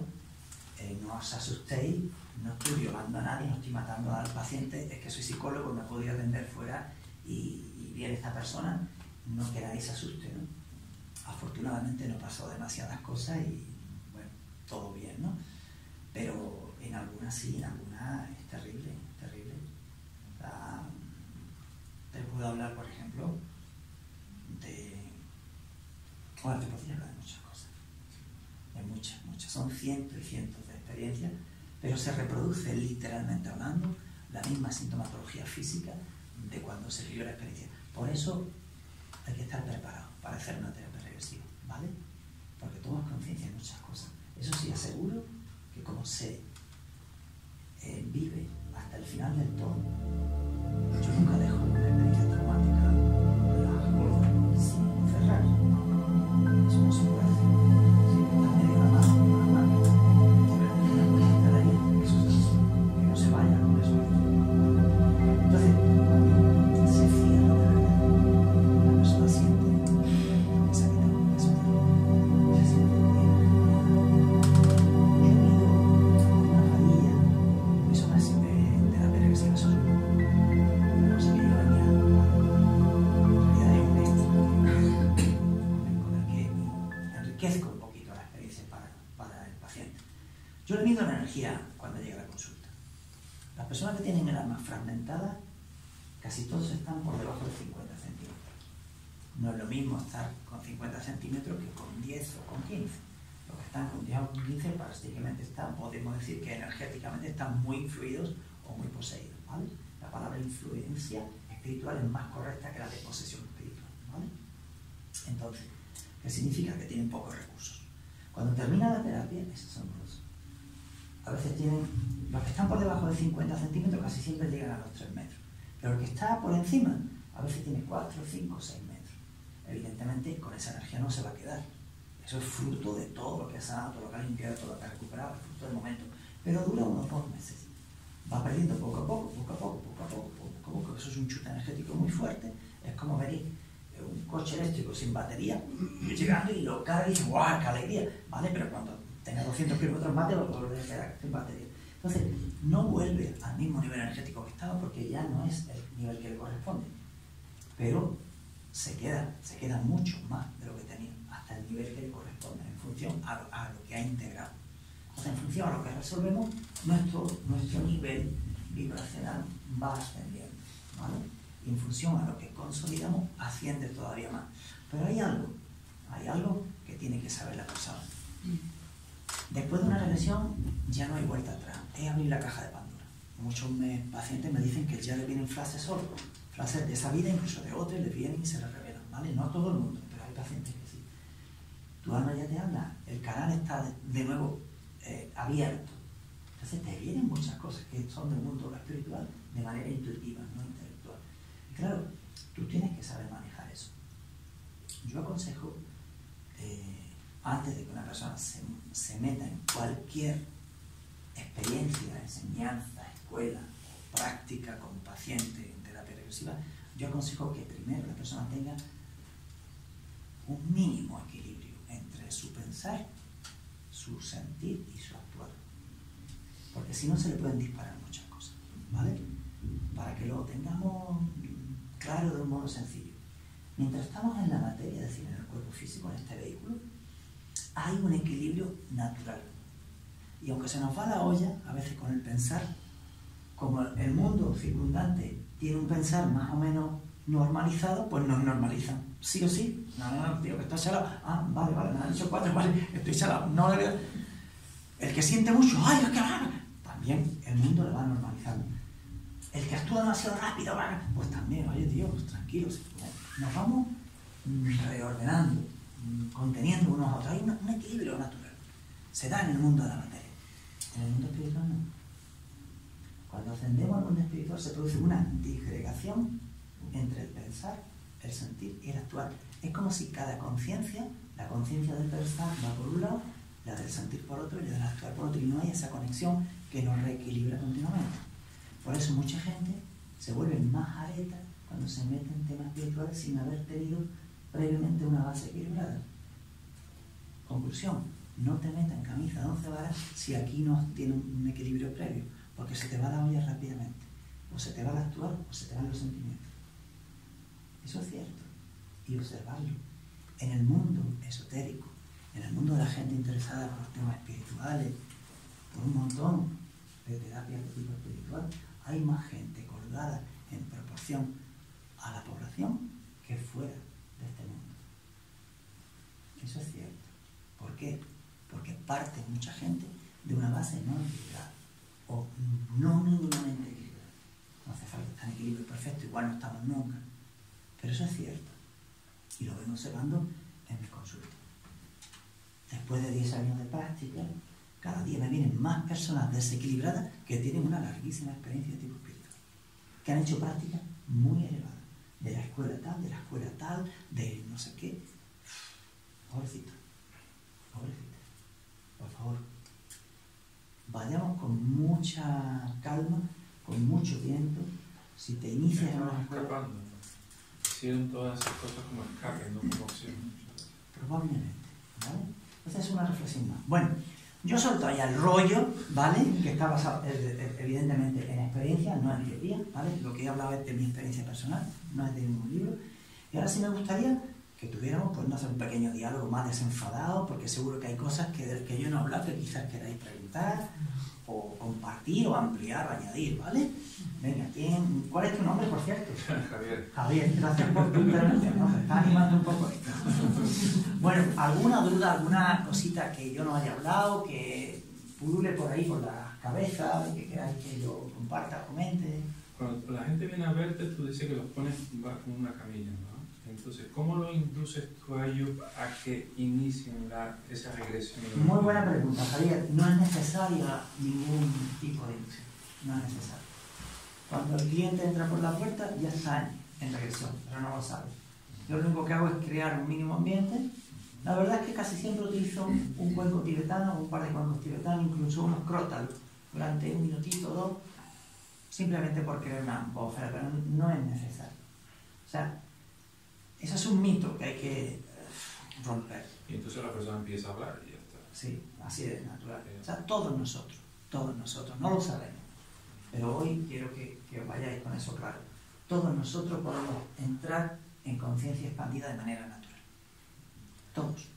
no os asustéis, no estoy violando a nadie, no estoy matando al paciente, es que soy psicólogo, me he podido atender fuera y viene esta persona, no que nadie se asuste, ¿no? Afortunadamente no pasó demasiadas cosas y, bueno, todo bien, ¿no? Pero en algunas sí, en algunas es terrible, terrible. O sea, te puedo hablar, por ejemplo, de... Bueno, te podría hablar de muchas cosas, de muchas. Son cientos y cientos de experiencias, pero se reproduce literalmente hablando la misma sintomatología física de cuando se vivió la experiencia. Por eso hay que estar preparado para hacer una terapia regresiva, ¿vale? Porque tomas conciencia de muchas cosas. Eso sí, aseguro que como se vive hasta el final del todo, yo nunca dejo una experiencia traumática la gorda sin cerrar. Eso no se puede hacer. Siempre está medio la mano, que estar ahí, eso es así, que no se vaya con eso. Entonces, cuando se cierra de verdad, la persona siente que se ha quitado un peso terrible, se siente bien. Yo mido enriquezco un poquito la experiencia para el paciente. Yo le mido la energía cuando llega a la consulta. Las personas que tienen el alma fragmentada, casi todos están por debajo de 50 centímetros. No es lo mismo estar con 50 centímetros que con 10 o con 15. Los que están con 10 o con 15 prácticamente están, podemos decir que energéticamente están muy influidos o muy poseídos, ¿vale? La palabra influencia espiritual es más correcta que la de posesión espiritual, ¿vale? Entonces, ¿qué significa? Que tienen pocos recursos. Cuando termina la terapia, esos son los. A veces tienen, los que están por debajo de 50 centímetros casi siempre llegan a los 3 metros. Pero el que está por encima, a veces tiene 4, 5, 6 metros. Evidentemente, con esa energía no se va a quedar. Eso es fruto de todo lo que ha sanado, todo lo que ha limpiado, todo lo que ha recuperado, es fruto del momento. Pero dura unos 2 meses. Va perdiendo poco a poco, poco a poco, poco a poco, poco a poco. Eso es un chute energético muy fuerte. Es como venir un coche eléctrico sin batería, llegando y lo carga y dice, ¡guau, qué alegría! ¿Vale? Pero cuando tenga 200 kilómetros más, te va a volver a quedar sin batería. Entonces, no vuelve al mismo nivel energético que estaba porque ya no es el nivel que le corresponde. Pero se queda mucho más de lo que tenía, hasta el nivel que le corresponde, en función a lo que ha integrado. Entonces, en función a lo que resolvemos, nuestro nivel vibracional va ascendiendo, ¿vale? Y en función a lo que consolidamos, asciende todavía más. Pero hay algo que tiene que saber la persona. Después de una regresión, ya no hay vuelta atrás, es abrir la caja de Pandora. Muchos pacientes me dicen que ya le vienen frases solo, frases de esa vida, incluso de otros, les vienen y se les revelan, ¿vale? No a todo el mundo, pero hay pacientes que sí. Tu alma ya te habla, el canal está de nuevo abierto. Entonces te vienen muchas cosas que son del mundo espiritual de manera intuitiva, no intelectual. Y claro, tú tienes que saber manejar eso. Yo aconsejo, antes de que una persona se meta en cualquier experiencia, enseñanza, escuela, práctica como paciente en terapia regresiva, yo aconsejo que primero la persona tenga un mínimo equilibrio entre su pensar, su sentir y su actuar. Porque si no se le pueden disparar muchas cosas, ¿vale? Para que lo tengamos claro de un modo sencillo. Mientras estamos en la materia, es decir, en el cuerpo físico, en este vehículo, hay un equilibrio natural. Y aunque se nos va la olla, a veces con el pensar, como el mundo circundante tiene un pensar más o menos normalizado, pues nos normalizan. Sí o sí. No, tío, que estás chalado. Ah, vale, me han dicho 4, vale, estoy chalado. No, el que siente mucho, ¡ay, es que va! También el mundo le va normalizando. El que actúa demasiado rápido, pues también, oye, tío, pues tranquilos. Nos vamos reordenando, conteniendo unos a otros. Hay un equilibrio natural. Se da en el mundo de la materia. En el mundo espiritual no. Cuando ascendemos al mundo espiritual se produce una disgregación entre el pensar, el sentir y el actuar. Es como si cada conciencia, la conciencia del pensar va por un lado, la del sentir por otro y la del actuar por otro, y no hay esa conexión que nos reequilibra continuamente. Por eso mucha gente se vuelve más areta cuando se mete en temas espirituales sin haber tenido previamente una base equilibrada. Conclusión, no te metas en camisa de 11 varas si aquí no tienes un equilibrio previo, porque se te va la olla rápidamente, o se te va el actuar o se te van los sentimientos. Eso es cierto, y observarlo. En el mundo esotérico, en el mundo de la gente interesada por los temas espirituales, por un montón de terapias de tipo espiritual, hay más gente colgada en proporción a la población que fuera de este mundo. Eso es cierto. ¿Por qué? Porque parte mucha gente de una base no equilibrada o no mínimamente equilibrada. No hace falta estar en equilibrio perfecto, igual no estamos nunca. Pero eso es cierto. Y lo vengo observando en mis consultas. Después de 10 años de práctica, cada día me vienen más personas desequilibradas que tienen una larguísima experiencia de tipo espiritual, que han hecho prácticas muy elevadas, de la escuela tal, de no sé qué. Pobrecito, por favor, vayamos con mucha calma, con mucho tiempo. Si te inicias en una escuela... escapando. Hicieron todas esas cosas como escape, no como opción. Probablemente, ¿vale? Esa es una reflexión más. Bueno, yo suelto ahí el rollo, ¿vale? Que está basado evidentemente en experiencia, no en teoría, ¿vale? Lo que he hablado es de mi experiencia personal, no es de ningún libro. Y ahora sí me gustaría que tuviéramos, pues no sé, un pequeño diálogo más desenfadado, porque seguro que hay cosas que yo no he hablado que quizás queráis preguntar, o compartir, o ampliar, o añadir, ¿vale? Venga, ¿cuál es tu nombre, por cierto? Javier. Javier, gracias por tu intervención, ¿no? Me está animando un poco esto. Bueno, ¿alguna duda, alguna cosita que yo no haya hablado, que pulule por ahí por la cabeza, que queráis que yo comparta, comente? Cuando la gente viene a verte, tú dices que los pones con una camilla, ¿no? Entonces, ¿cómo lo induces tú a ellos a que inicien esa regresión? Muy buena pregunta, Javier. No es necesaria ningún tipo de inducción. No es necesario. Cuando el cliente entra por la puerta, ya está en regresión, pero no lo sabe. Yo lo único que hago es crear un mínimo ambiente. La verdad es que casi siempre utilizo un cuenco tibetano, un par de cuencos tibetanos, incluso unos crótalos, durante un minutito o dos, simplemente por crear una atmósfera, pero no es necesario. O sea, eso es un mito que hay que romper. Y entonces la persona empieza a hablar y ya está. Sí, así es natural. O sea, todos nosotros, no lo sabemos. Pero hoy quiero que os vayáis con eso claro. Todos nosotros podemos entrar en conciencia expandida de manera natural. Todos.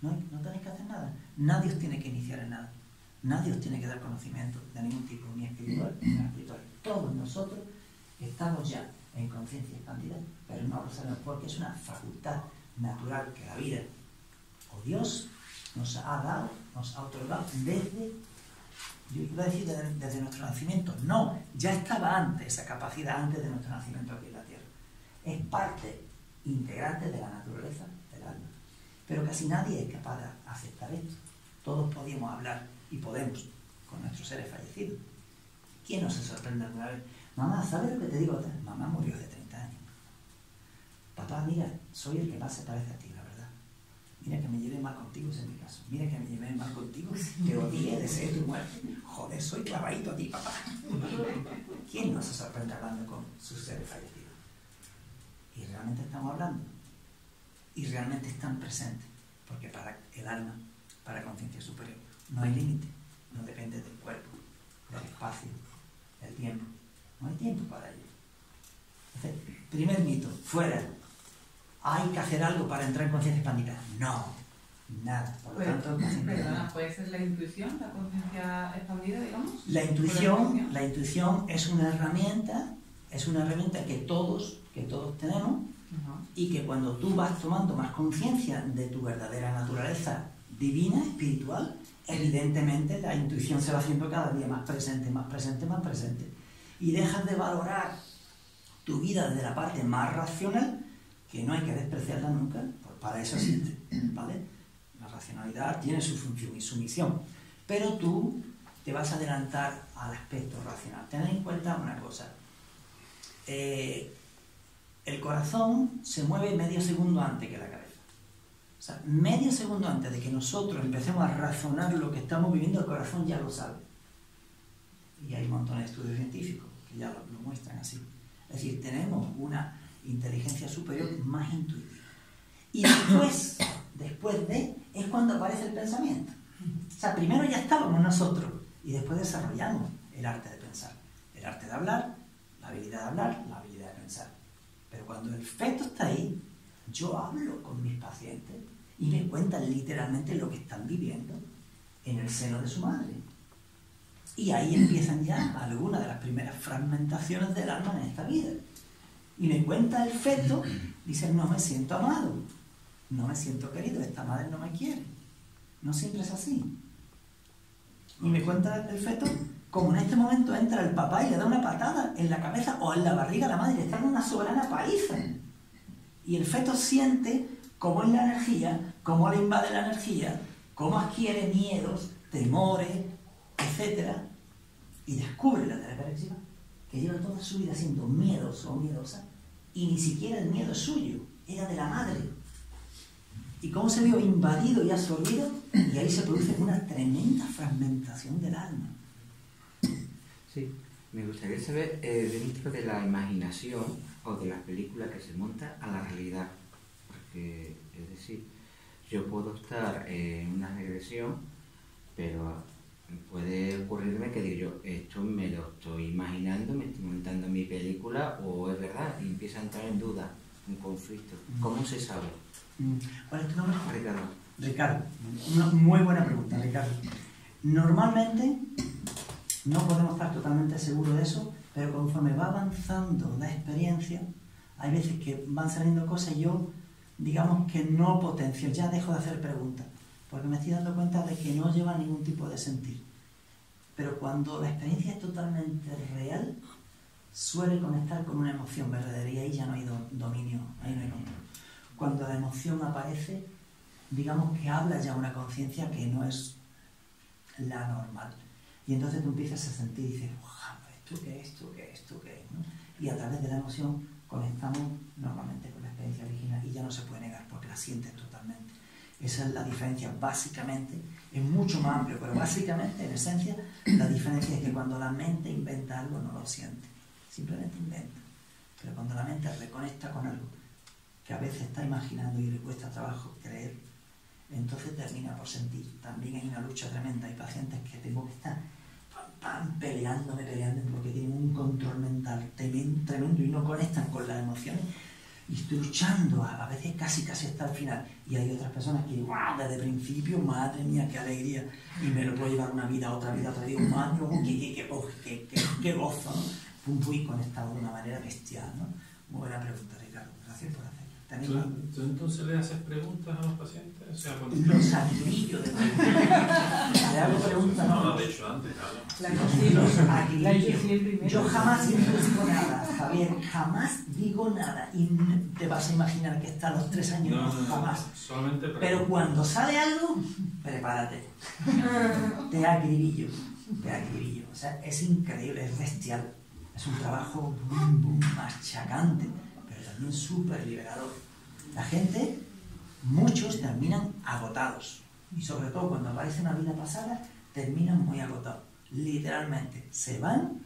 No tenéis que hacer nada. Nadie os tiene que iniciar en nada. Nadie os tiene que dar conocimiento de ningún tipo, ni espiritual ni no espiritual. Todos nosotros estamos ya en conciencia expandida, pero no lo sabemos porque es una facultad natural que la vida o Dios nos ha dado, nos ha otorgado desde, yo iba a decir desde nuestro nacimiento. No, ya estaba antes esa capacidad, antes de nuestro nacimiento aquí en la Tierra. Es parte integrante de la naturaleza del alma. Pero casi nadie es capaz de aceptar esto. Todos podíamos hablar y podemos con nuestros seres fallecidos. ¿Quién no se sorprende alguna vez? Mamá, ¿sabes lo que te digo? Mamá murió hace 30 años. Papá, mira, soy el que más se parece a ti, la verdad. Mira que me llevé mal contigo, ese es mi caso. Mira que me llevé mal contigo, te odié, deseé tu muerte. Joder, soy clavadito a ti, papá. ¿Quién no se sorprende hablando con sus seres fallecidos? Y realmente estamos hablando. Y realmente están presentes. Porque para el alma, para conciencia superior, no hay límite. No depende del cuerpo, del espacio, del tiempo. No hay tiempo para ello. Entonces, primer mito, fuera. ¿Hay que hacer algo para entrar en conciencia expandida? No, nada. Por lo tanto, perdona, ¿puede ser la intuición, la conciencia expandida, digamos? La intuición es una herramienta que todos tenemos. Y que cuando tú vas tomando más conciencia de tu verdadera naturaleza divina, espiritual, evidentemente la intuición se va haciendo cada día más presente, más presente, más presente. Y dejas de valorar tu vida desde la parte más racional, que no hay que despreciarla nunca, pues para eso existe, ¿vale? La racionalidad tiene su función y su misión, pero tú te vas a adelantar al aspecto racional. Tened en cuenta una cosa. El corazón se mueve medio segundo antes que la cabeza. O sea, medio segundo antes de que nosotros empecemos a razonar lo que estamos viviendo, el corazón ya lo sabe. Y hay un montón de estudios científicos que ya lo muestran así. Es decir, tenemos una inteligencia superior más intuitiva. Y después de, es cuando aparece el pensamiento. O sea, primero ya estábamos nosotros y después desarrollamos el arte de pensar. El arte de hablar, la habilidad de hablar, la habilidad de pensar. Pero cuando el feto está ahí, yo hablo con mis pacientes y me cuentan literalmente lo que están viviendo en el seno de su madre. Y ahí empiezan ya algunas de las primeras fragmentaciones del alma en esta vida. Y me cuenta el feto, dice, no me siento amado, no me siento querido, esta madre no me quiere. No siempre es así. Y me cuenta el feto, como en este momento entra el papá y le da una patada en la cabeza o en la barriga a la madre, está en una soberana paliza. Y el feto siente cómo es la energía, cómo le invade la energía, cómo adquiere miedos, temores, etc. Y descubre la terapia regresiva, que lleva toda su vida siendo miedoso o miedosa, y ni siquiera el miedo es suyo, era de la madre. Y cómo se vio invadido y absorbido, y ahí se produce una tremenda fragmentación del alma. Sí, me gustaría saber dentro de la imaginación o de las películas que se montan a la realidad. Porque, es decir, yo puedo estar en una regresión, pero puede ocurrirme que digo yo, esto me lo estoy imaginando, me estoy montando mi película o es verdad, y empieza a entrar en duda. un conflicto. ¿Cómo se sabe? ¿Cuál es tu nombre? Ricardo. Ricardo. Una muy buena pregunta, Ricardo. Normalmente no podemos estar totalmente seguros de eso, pero conforme va avanzando la experiencia, hay veces que van saliendo cosas y yo, digamos que no potencio, ya dejo de hacer preguntas, porque me estoy dando cuenta de que no lleva ningún tipo de sentir. Pero cuando la experiencia es totalmente real, suele conectar con una emoción verdadera y ahí ya no hay dominio, ahí no hay control. Cuando la emoción aparece, digamos que habla ya una conciencia que no es la normal. Y entonces tú empiezas a sentir y dices, wow, ¿esto qué es? ¿Esto qué es? ¿Esto qué es? ¿No? Y a través de la emoción conectamos normalmente con la experiencia original y ya no se puede negar porque la sientes totalmente. Esa es la diferencia, básicamente, es mucho más amplio, pero básicamente, en esencia, la diferencia es que cuando la mente inventa algo no lo siente, simplemente inventa. Pero cuando la mente reconecta con algo que a veces está imaginando y le cuesta trabajo creer, entonces termina por sentir. También hay una lucha tremenda, hay pacientes que tengo que estar peleando porque tienen un control mental tremendo y no conectan con las emociones y estoy luchando a veces casi hasta el final, y hay otras personas que ¡wow! Desde el principio, madre mía, qué alegría, y me lo puedo llevar una vida, otra vida, digo, madre mía, qué gozo, ¿no? Pum, y conectado de una manera bestial, ¿no? Muy buena pregunta, Ricardo, gracias por hacerla. ¿Tú entonces le haces preguntas a los pacientes? O sea, cuando los acribillo de preguntas. Le hago preguntas. No, lo has dicho antes, claro. Los acribillo. Yo jamás digo nada, Javier, jamás digo nada. Y te vas a imaginar que hasta los 3 años, no, jamás. Solamente pero cuando sale algo, prepárate. Te acribillo. O sea, es increíble, es bestial. Es un trabajo machacante, pero también súper liberador. La gente, muchos terminan agotados. Y sobre todo cuando aparece una vida pasada, terminan muy agotados. Literalmente, se van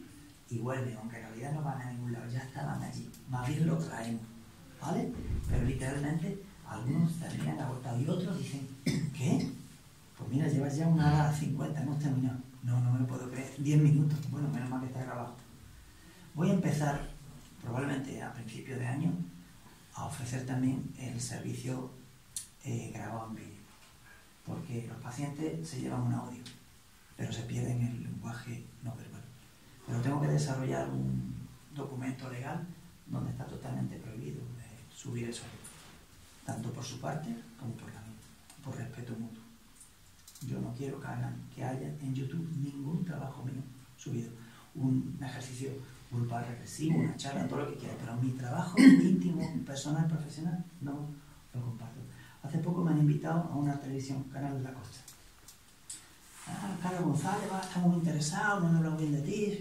y vuelven, aunque en realidad no van a ningún lado, ya estaban allí. Más bien lo traemos, ¿vale? Pero literalmente, algunos terminan agotados y otros dicen, ¿qué? Pues mira, llevas ya una hora 50, hemos terminado. No me lo puedo creer. 10 minutos, bueno, menos mal que está grabado. Voy a empezar, probablemente a principios de año, a ofrecer también el servicio grabado en vídeo, porque los pacientes se llevan un audio, pero se pierden el lenguaje no verbal. Pero tengo que desarrollar un documento legal donde está totalmente prohibido subir eso, tanto por su parte como por la mía, por respeto mutuo. Yo no quiero que haya en YouTube ningún trabajo mío subido, un ejercicio grupal regresivo, una charla, todo lo que quiera, pero mi trabajo íntimo, personal, profesional, no lo comparto. Hace poco me han invitado a una televisión, Canal de la Costa. Carlos González está muy interesado, no me habla bien de ti,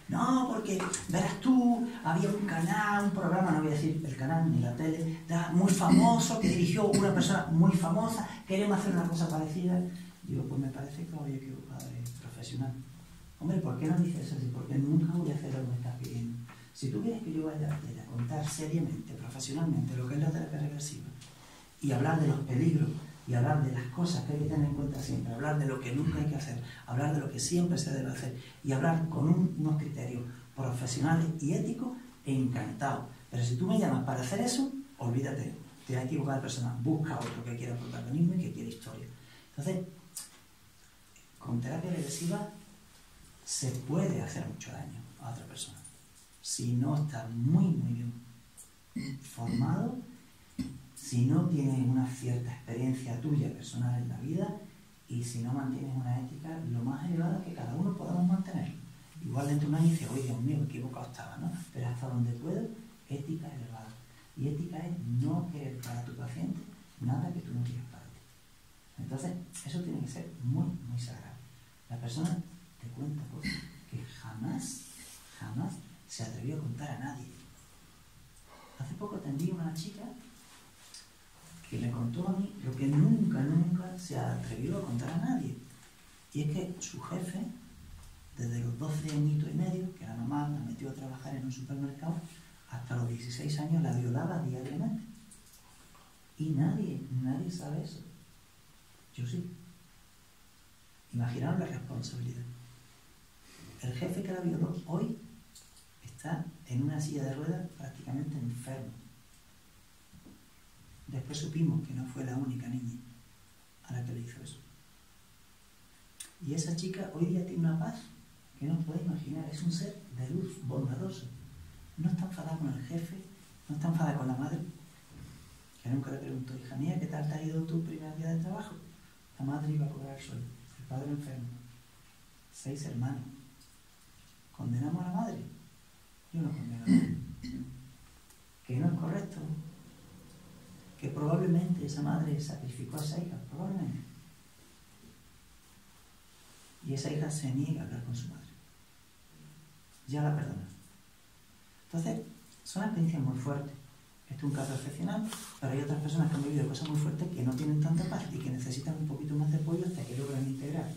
no, porque verás tú, había un canal, un programa, no voy a decir el canal ni la tele, muy famoso, que dirigió una persona muy famosa, queremos hacer una cosa parecida. Digo, pues me parece que había equivocado de profesional. Hombre, ¿por qué no dices eso? Porque nunca voy a hacer lo que me estás pidiendo. Si tú quieres que yo vaya a contar seriamente, profesionalmente, lo que es la terapia reversiva, y hablar de los peligros, y hablar de las cosas que hay que tener en cuenta siempre, hablar de lo que nunca hay que hacer, hablar de lo que siempre se debe hacer, y hablar con unos criterios profesionales y éticos, encantado. Pero si tú me llamas para hacer eso, olvídate, te has equivocado de persona, busca otro que quiera protagonismo y que quiera historia. Entonces, con terapia reversiva, se puede hacer mucho daño a otra persona si no estás muy bien formado, si no tienes una cierta experiencia tuya personal en la vida y si no mantienes una ética lo más elevada que cada uno podamos mantener. Igual dentro de un año dices, oye Dios mío, equivocado estaba, ¿no? Pero hasta donde puedo, ética elevada. Y ética es no querer para tu paciente nada que tú no quieras para ti. Entonces, eso tiene que ser muy sagrado. La persona te cuenta cosas que jamás se atrevió a contar a nadie. Hace poco atendí a una chica que me contó a mí lo que nunca se atrevió a contar a nadie. Y es que su jefe, desde los 12 añitos y medio, que la mamá la metió a trabajar en un supermercado, hasta los 16 años la violaba diariamente. Y nadie sabe eso. Yo sí. Imaginaos la responsabilidad. El jefe que la violó hoy está en una silla de ruedas prácticamente enfermo. Después supimos que no fue la única niña a la que le hizo eso. Y esa chica hoy día tiene una paz que no os podéis imaginar. Es un ser de luz, bondadoso. No está enfadada con el jefe, no está enfadada con la madre, que nunca le preguntó, hija mía, ¿qué tal te ha ido tu primer día de trabajo? La madre iba a cobrar el sueldo, el padre enfermo, 6 hermanos. ¿Condenamos a la madre? Yo no condeno a la madre. Que no es correcto. Que probablemente esa madre sacrificó a esa hija, probablemente. Y esa hija se niega a hablar con su madre. Ya la perdona. Entonces, son experiencias muy fuertes. Esto es un caso excepcional, pero hay otras personas que han vivido cosas muy fuertes que no tienen tanta paz y que necesitan un poquito más de apoyo hasta que logran integrar.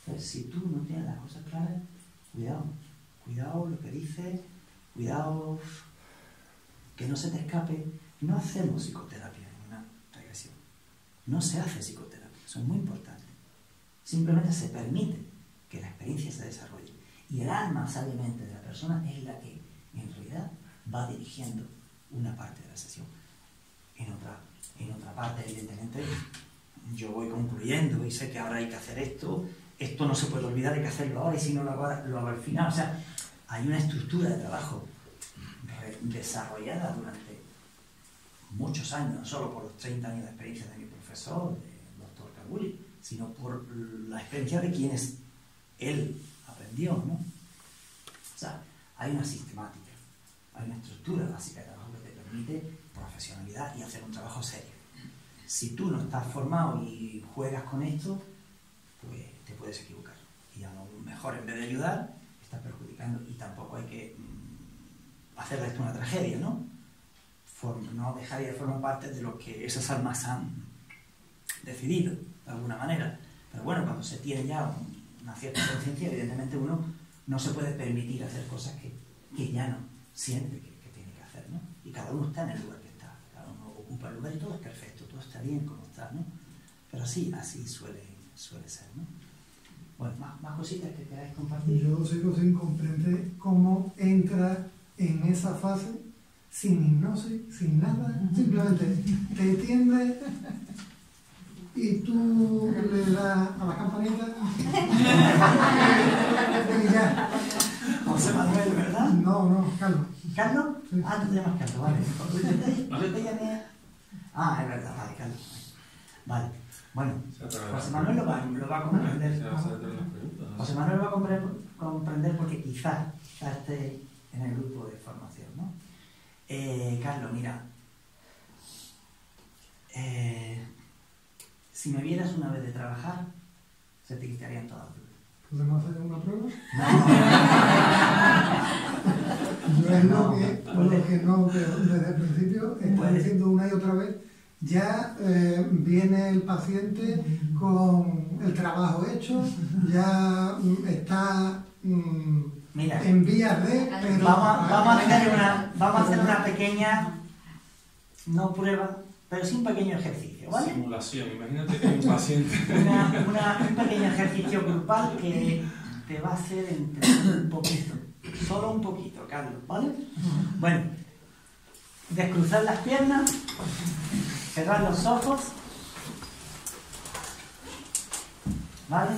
Entonces, si tú no tienes las cosas claras, cuidado. Cuidado lo que dices, cuidado que no se te escape. No hacemos psicoterapia en una regresión. No se hace psicoterapia, eso es muy importante. Simplemente se permite que la experiencia se desarrolle. Y el alma, sabiamente, de la persona es la que, en realidad, va dirigiendo una parte de la sesión. En otra parte, evidentemente, yo voy concluyendo y sé que ahora hay que hacer esto no se puede olvidar, hay que hacerlo ahora y si no lo hago al final. O sea, hay una estructura de trabajo desarrollada durante muchos años, no solo por los 30 años de experiencia de mi profesor, el doctor Kabuli, sino por la experiencia de quienes él aprendió, ¿no? O sea, hay una sistemática, hay una estructura básica de trabajo que te permite profesionalidad y hacer un trabajo serio. Si tú no estás formado y juegas con esto, pues te puedes equivocar. Y a lo mejor, en vez de ayudar, estás perjudicando. Y tampoco hay que hacer de esto una tragedia, ¿no? No dejaría de formar parte de lo que esas almas han decidido, de alguna manera. Pero bueno, cuando se tiene ya una cierta conciencia, evidentemente uno no se puede permitir hacer cosas que ya no siente que tiene que hacer, ¿no? Y cada uno está en el lugar que está, cada uno ocupa el lugar y todo es perfecto, todo está bien como está, ¿no? Pero así suele ser, ¿no? Bueno, más cositas que queráis compartir. Yo sigo sin comprender cómo entra en esa fase sin hipnosis, sin nada, simplemente te tiendes y tú le das a la campanita y ya. José Manuel, ¿verdad? No, Carlos. ¿Carlos? Sí. Ah, tú te llamas Carlos, vale. Yo te llamé... Ah, es verdad, vale, Carlos. Vale. Bueno, José Manuel lo va a comprender. José Manuel lo va a comprender porque quizás esté en el grupo de formación, ¿no? Carlos, mira, si me vieras una vez de trabajar, se te quitarían todas las dudas. ¿Podemos hacer una prueba? No. Yo es lo que no veo desde el principio, está diciendo una y otra vez. Ya viene el paciente con el trabajo hecho, ya está en vías de... Pero vamos a hacer una pequeña, no prueba, pero sí un pequeño ejercicio, ¿vale? Simulación, imagínate que un paciente... un pequeño ejercicio grupal que te va a hacer entender un poquito, solo un poquito, Carlos, ¿vale? Bueno, descruzar las piernas, cerrar los ojos, ¿vale?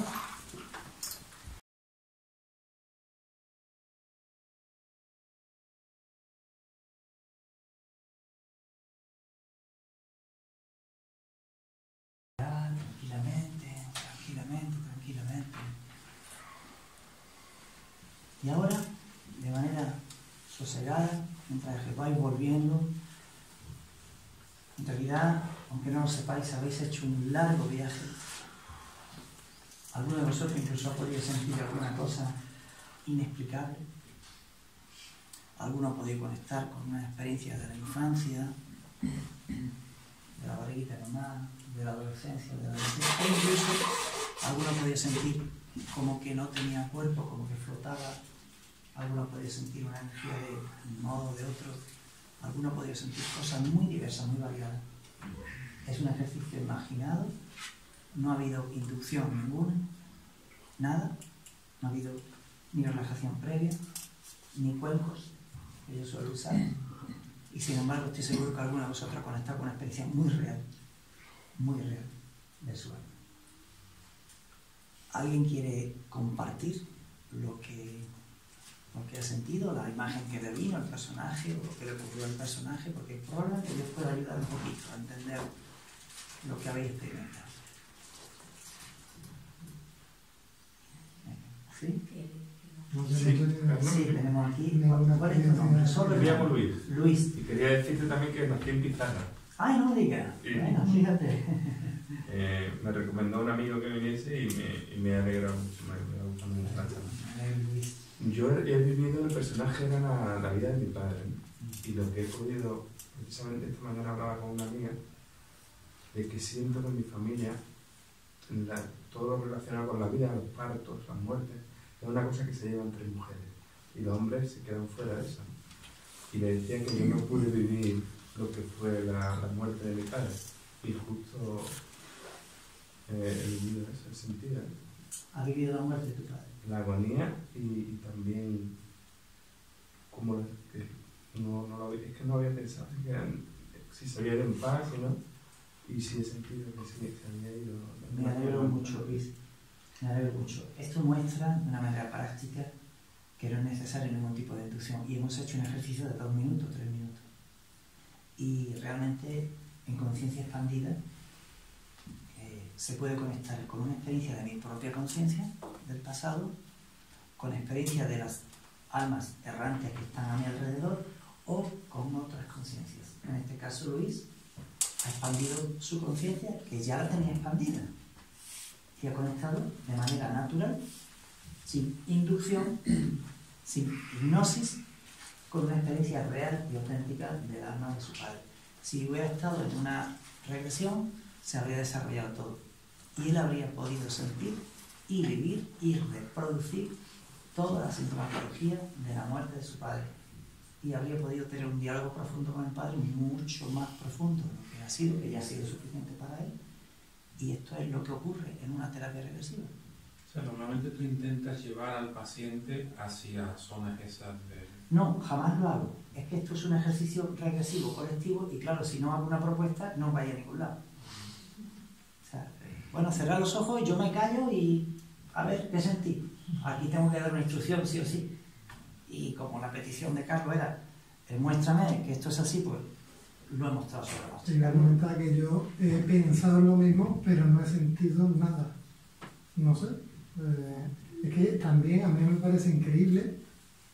Tranquilamente. Y ahora, de manera sosegada, mientras vais volviendo, en realidad, aunque no lo sepáis, habéis hecho un largo viaje. Alguno de vosotros incluso ha podido sentir alguna cosa inexplicable. Alguno ha podido conectar con una experiencia de la infancia, de la barriguita de mamá, de la adolescencia, de la adolescencia. E incluso alguno ha podido sentir como que no tenía cuerpo, como que flotaba. Alguno ha podido sentir una energía de un modo o de otro. Alguno ha podido sentir cosas muy diversas, muy variadas. Es un ejercicio imaginado, no ha habido inducción ninguna, nada, no ha habido ni relajación previa, ni cuencos, que yo suelo usar, Y sin embargo estoy seguro que alguna de vosotras conecta con una experiencia muy real de su alma. ¿Alguien quiere compartir lo que ha sentido, la imagen que le vino al personaje o lo que le ocurrió al personaje? Porque probablemente Dios pueda ayudar un poquito a entender lo que habéis experimentado. ¿Sí? Sí, tenemos aquí. ¿Cuál es tu nombre? Me llamo Luis. Luis. Y quería decirte también que nací en Pizarra. Ay, no me digas. Bueno, fíjate. Me recomendó un amigo que viniese y me alegra mucho, me ha gustado mucho la charla. Yo he vivido el personaje de la vida de mi padre, ¿no? Y lo que he podido, precisamente esta mañana hablaba con una amiga, de que siento que en mi familia, todo lo relacionado con la vida, los partos, las muertes, es una cosa que se lleva entre mujeres y los hombres se quedan fuera de eso, ¿no? Y le decía que yo no pude vivir lo que fue la muerte de mi padre y justo he vivido eso, he sentido eso. ¿Has vivido la muerte de tu padre? La agonía y también como que es que no había pensado si se había ido en paz y no, y sí he sentido que sí, se había ido. Me alegro mucho, Luis. Me alegro mucho. Esto muestra de una manera práctica que no es necesario ningún tipo de inducción. Y hemos hecho un ejercicio de 2 minutos, 3 minutos. Y realmente, en conciencia expandida, se puede conectar con una experiencia de mi propia conciencia, del pasado, con experiencia de las almas errantes que están a mi alrededor, o con otras conciencias. En este caso, Luis ha expandido su conciencia, que ya la tenía expandida, y ha conectado de manera natural, sin inducción, sin hipnosis, con una experiencia real y auténtica del alma de su padre. Si hubiera estado en una regresión, se habría desarrollado todo. Y él habría podido sentir y vivir y reproducir toda la sintomatología de la muerte de su padre. Y habría podido tener un diálogo profundo con el padre, mucho más profundo de lo que ha sido, que ya ha sido suficiente para él. Y esto es lo que ocurre en una terapia regresiva. O sea, normalmente tú intentas llevar al paciente hacia zonas esas de... No, jamás lo hago. Es que esto es un ejercicio regresivo, colectivo, y claro, si no hago una propuesta, no vaya a ningún lado. O sea, bueno, cerrar los ojos, yo me callo y a ver, ¿qué sentí? Aquí tengo que dar una instrucción, sí o sí. Y como la petición de Carlos era, muéstrame que esto es así, pues lo he mostrado sobre la base. Te voy a comentar que yo he pensado en lo mismo, pero no he sentido nada. No sé. Es que también a mí me parece increíble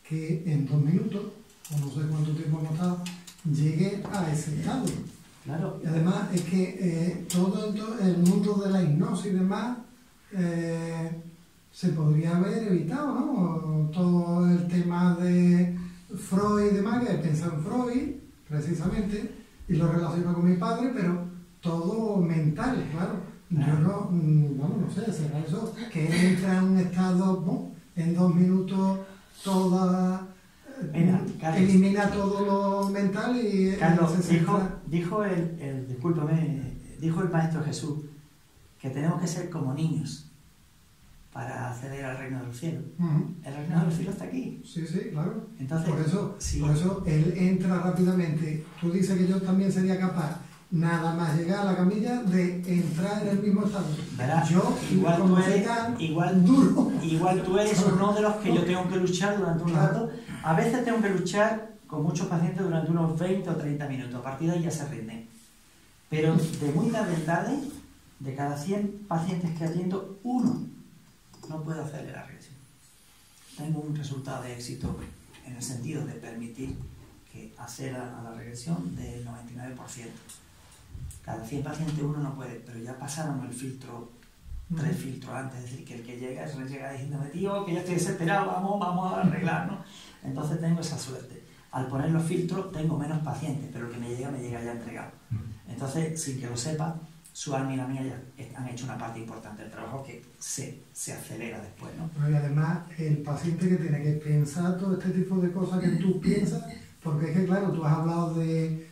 que en 2 minutos, o no sé cuánto tiempo hemos estado, llegue a ese estado. Claro. Y además es que todo el mundo de la hipnosis y demás se podría haber evitado, ¿no? Todo el tema de Freud y demás, que he pensado en Freud, precisamente, y lo relaciono con mi padre, pero todo mental, claro. Yo no sé, será eso, que él entra en un estado, ¿no? En 2 minutos, toda... Mira, Carlos, elimina todo lo mental y... Carlos, dijo el Maestro Jesús que tenemos que ser como niños para acceder al reino de los cielos. El reino de los cielos está aquí. Sí, claro. Entonces, por eso él entra rápidamente. Tú dices que yo también sería capaz, nada más llegar a la camilla, de entrar en el mismo estado. ¿Verdad? Yo, igual tú eres uno de los que yo tengo que luchar durante un rato. A veces tengo que luchar con muchos pacientes durante unos 20 o 30 minutos. A partir de ahí ya se rinden. Pero de muy tarde en tarde, de cada 100 pacientes que atiendo, uno no puede hacerle la regresión. Tengo un resultado de éxito en el sentido de permitir que acceda a la regresión del 99%. Cada 100 pacientes uno no puede, pero ya pasaron el filtro, 3 filtros antes, es decir, que el que llega diciéndome, tío, que ya estoy desesperado, vamos a arreglar, ¿no? Entonces tengo esa suerte. Al poner los filtros tengo menos pacientes, pero el que me llega ya entregado. Entonces, sin que lo sepa, su alma y la mía ya han hecho una parte importante del trabajo que se acelera después, ¿no? Pero y además, el paciente que tiene que pensar todo este tipo de cosas que tú piensas, porque es que, claro, tú has hablado de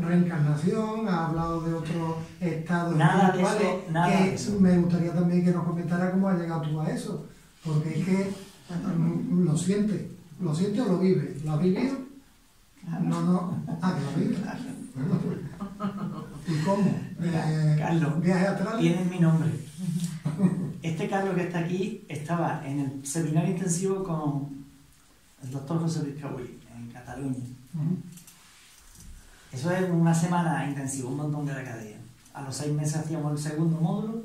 reencarnación, has hablado de otro estado de eso. Me gustaría también que nos comentara cómo has llegado tú a eso, porque es que lo sientes o lo vives. ¿Lo has vivido? No. Ah, que lo vi. ¿Y cómo? Carlos, ¿Viaje atrás? tienes mi nombre. Este Carlos que está aquí estaba en el seminario intensivo con el doctor José Luis Cauí, en Cataluña. Eso es una semana intensiva, un montón de recadillas. A los 6 meses hacíamos el segundo módulo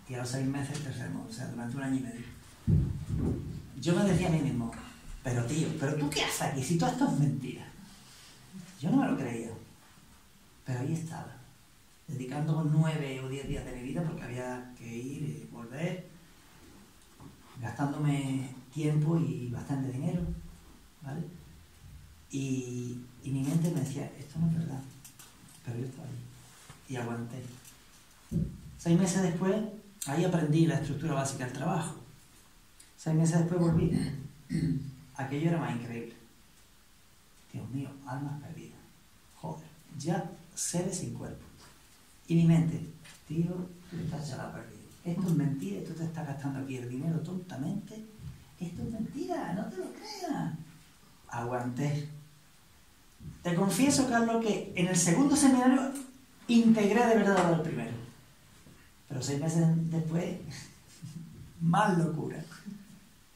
y a los 6 meses el tercer módulo, o sea, durante 1 año y medio. Yo me decía a mí mismo, pero tío, ¿pero tú qué haces aquí si todo esto es mentira? Yo no me lo creía, pero ahí estaba, dedicando 9 o 10 días de mi vida porque había que ir y volver, gastándome tiempo y bastante dinero, ¿vale? Y mi mente me decía, esto no es verdad, pero yo estaba ahí y aguanté. 6 meses después, ahí aprendí la estructura básica del trabajo. 6 meses después volví. Aquello era más increíble. Dios mío, almas perdidas. Joder, ya seres sin cuerpo. Y mi mente, tío, tú estás ya perdido. Esto es mentira, tú te estás gastando aquí el dinero tontamente. Esto es mentira, no te lo creas. Aguanté. Te confieso, Carlos, que en el segundo seminario integré de verdad lo del primero. Pero 6 meses después, más locura.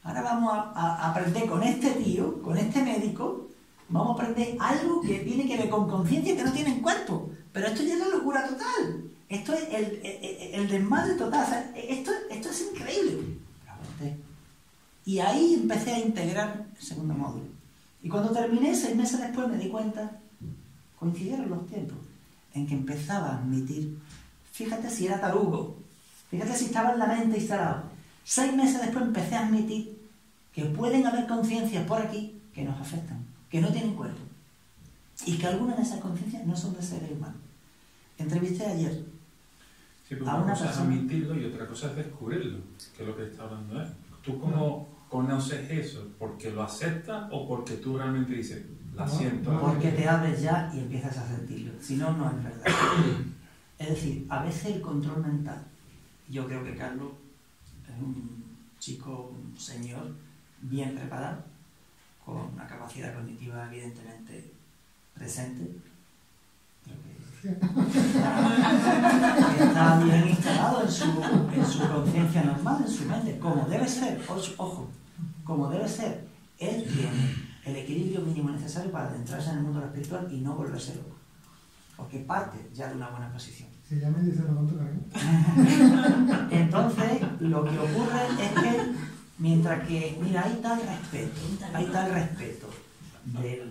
Ahora vamos a aprender con este tío, con este médico, vamos a aprender algo que tiene que ver con conciencia que no tiene en cuerpo. Pero esto ya es la locura total. Esto es el desmadre total. O sea, esto es increíble. Pero aguanté. Y ahí empecé a integrar el segundo módulo. Y cuando terminé, 6 meses después me di cuenta, coincidieron los tiempos, en que empezaba a admitir, fíjate si era tarugo, fíjate si estaba en la mente instalado. 6 meses después empecé a admitir que pueden haber conciencias por aquí que nos afectan, que no tienen cuerpo, y que algunas de esas conciencias no son de seres humanos. Entrevisté ayer sí, pero a una una cosa persona... es admitirlo y otra cosa es descubrirlo, que es lo que está hablando él. ¿Tú cómo conoces eso? ¿Porque lo aceptas o porque tú realmente dices, la siento? Porque te abres ya y empiezas a sentirlo. Si no, no es verdad. Es decir, a veces el control mental. Yo creo que Carlos es un chico, un señor bien preparado, con una capacidad cognitiva evidentemente presente. Creo que está bien instalado en su conciencia normal, en su mente, como debe ser. Ojo, como debe ser. Él tiene el equilibrio mínimo necesario para adentrarse en el mundo espiritual y no volverse loco. Porque parte ya de una buena posición. Si ya me dice lo contrario. Entonces, lo que ocurre es que, mientras que, mira, hay tal respeto de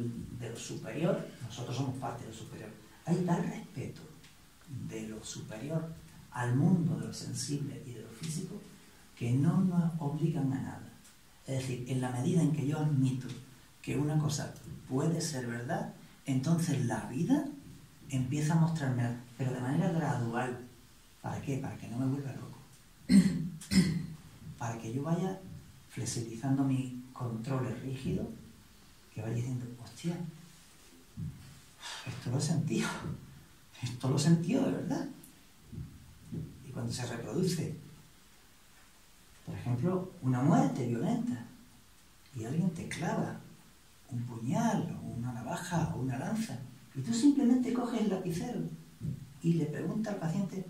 lo superior, nosotros somos parte de lo superior, hay tal respeto de lo superior al mundo de lo sensible y de lo físico que no nos obligan a nada. Es decir, en la medida en que yo admito que una cosa puede ser verdad, entonces la vida empieza a mostrarme, pero de manera gradual. ¿Para qué? Para que no me vuelva loco. Para que yo vaya flexibilizando mis controles rígidos, que vaya diciendo, hostia, esto lo he sentido de verdad. Y cuando se reproduce, por ejemplo, una muerte violenta, y alguien te clava un puñal, o una navaja, o una lanza, y tú simplemente coges el lapicero y le preguntas al paciente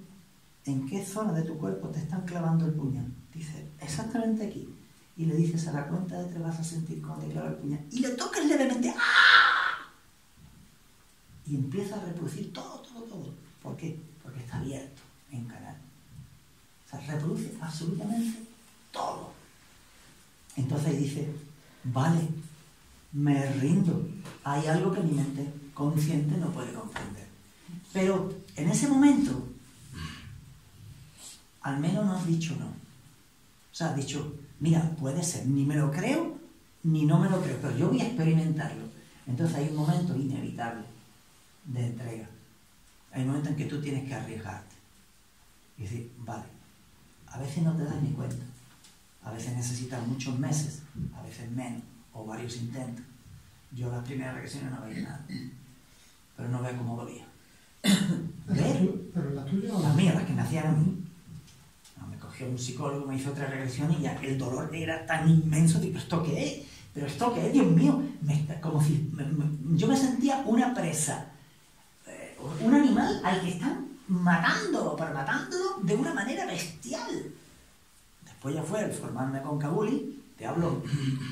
en qué zona de tu cuerpo te están clavando el puñal. Dice, exactamente aquí. Y le dices, a la cuenta de 3 vas a sentir cómo te clava el puñal. Y le tocas levemente. ¡Ah! Y empieza a reproducir todo. ¿Por qué? Porque está abierto en canal. O sea, reproduce absolutamente todo. Entonces dice, vale, me rindo. Hay algo que mi mente consciente no puede comprender. Pero en ese momento, al menos no has dicho no. O sea, has dicho, mira, puede ser, ni me lo creo, ni no me lo creo, pero yo voy a experimentarlo. Entonces hay un momento inevitable de entrega. Hay un momento en que tú tienes que arriesgarte. Y decir, vale, a veces no te das ni cuenta. A veces necesitas muchos meses, a veces menos, o varios intentos. Yo las primeras regresiones no veía nada, pero no veo cómo dolía. ¿Pero la tuya o las mías, las que me hacían a mí? No, me cogió un psicólogo, me hizo 3 regresiones y ya el dolor era tan inmenso, tipo, ¿esto qué es? ¿pero esto qué es? Dios mío, como si yo me sentía una presa, un animal al que están matándolo, pero matándolo de una manera bestial. Después ya fue el formarme con Kabuli, te hablo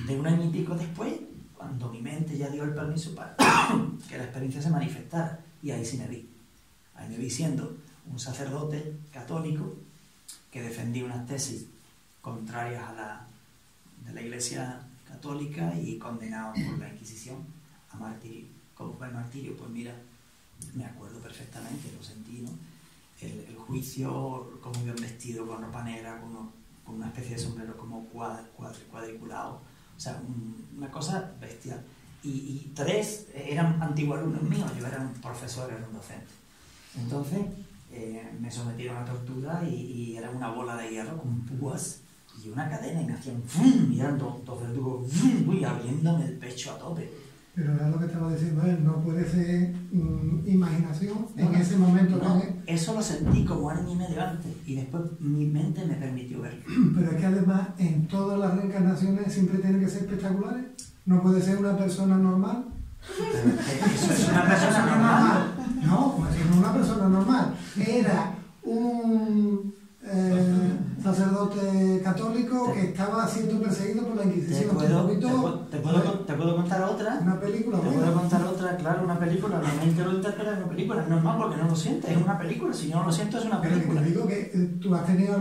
de un año y pico después, cuando mi mente ya dio el permiso para que la experiencia se manifestara. Y ahí sí me vi. Ahí me vi siendo un sacerdote católico que defendía unas tesis contrarias de la Iglesia católica y condenado por la Inquisición a martirio. ¿Cómo fue el martirio? Pues mira, me acuerdo perfectamente, lo sentí, ¿no? El juicio, cómo iban vestidos con ropa negra, con una especie de sombrero como cuadriculado. O sea, una cosa bestial. Y 3 eran antiguos alumnos míos, yo era un profesor, era un docente. Entonces me sometieron a tortura y era una bola de hierro con púas y una cadena y me hacían ¡fum! Y eran dos verdugos ¡fum! Y abriéndome el pecho a tope. Pero era lo que estaba diciendo él, no puede ser imaginación en ese momento. No, eso lo sentí como año y medio antes y después mi mente me permitió verlo. Pero es que además en todas las reencarnaciones siempre tienen que ser espectaculares. No puede ser una persona normal. ¿Eso es una persona normal? No, pues no una persona normal. Era un sacerdote católico que estaba siendo perseguido por la Inquisición. ¿Te puedo contar otra? Una película. Te puedo contar otra, claro, una película. La mente lo interpreta en una película. Es normal porque no lo sientes, es una película. Si yo no lo siento, es una película. Pero te digo que tú has tenido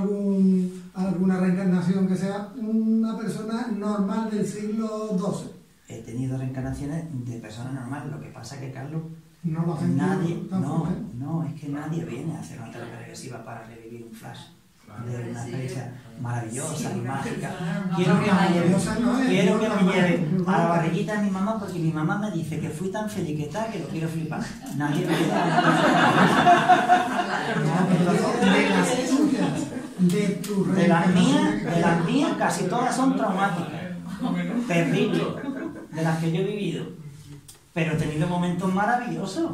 alguna reencarnación que sea una persona normal del siglo XII. He tenido reencarnaciones de personas normales. Lo que pasa es que, Carlos, no lo hacen no, es que nadie viene a hacer una terapia regresiva para revivir un flash de una experiencia maravillosa y mágica. Quiero que me lleve a la barriguita de mi mamá porque mi mamá me dice que fui tan feliz que tal que lo quiero flipar. Nadie me de las mías casi todas son traumáticas, terribles, de las que yo he vivido, pero he tenido momentos maravillosos.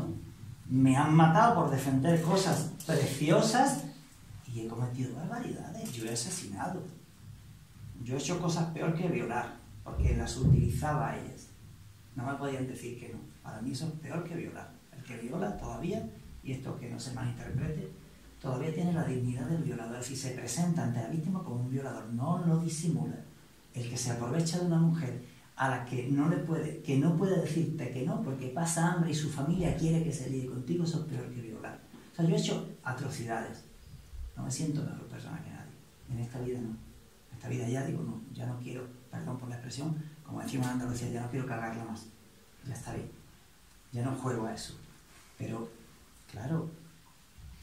Me han matado por defender cosas preciosas y he cometido barbaridades. Yo he asesinado, yo he hecho cosas peor que violar porque las utilizaba a ellas. No me podían decir que no. Para mí eso es peor que violar. El que viola todavía, y esto que no se malinterprete, todavía tiene la dignidad del violador. Si se presenta ante la víctima como un violador, no lo disimula. El que se aprovecha de una mujer a la que no puede decirte que no porque pasa hambre y su familia quiere que se líe contigo, eso es peor que violar. O sea, yo he hecho atrocidades. No me siento mejor persona que nadie. En esta vida no. En esta vida ya digo, no, ya no quiero, perdón por la expresión, como decimos en Andalucía, ya no quiero cagarla más. Ya está bien. Ya no juego a eso. Pero, claro,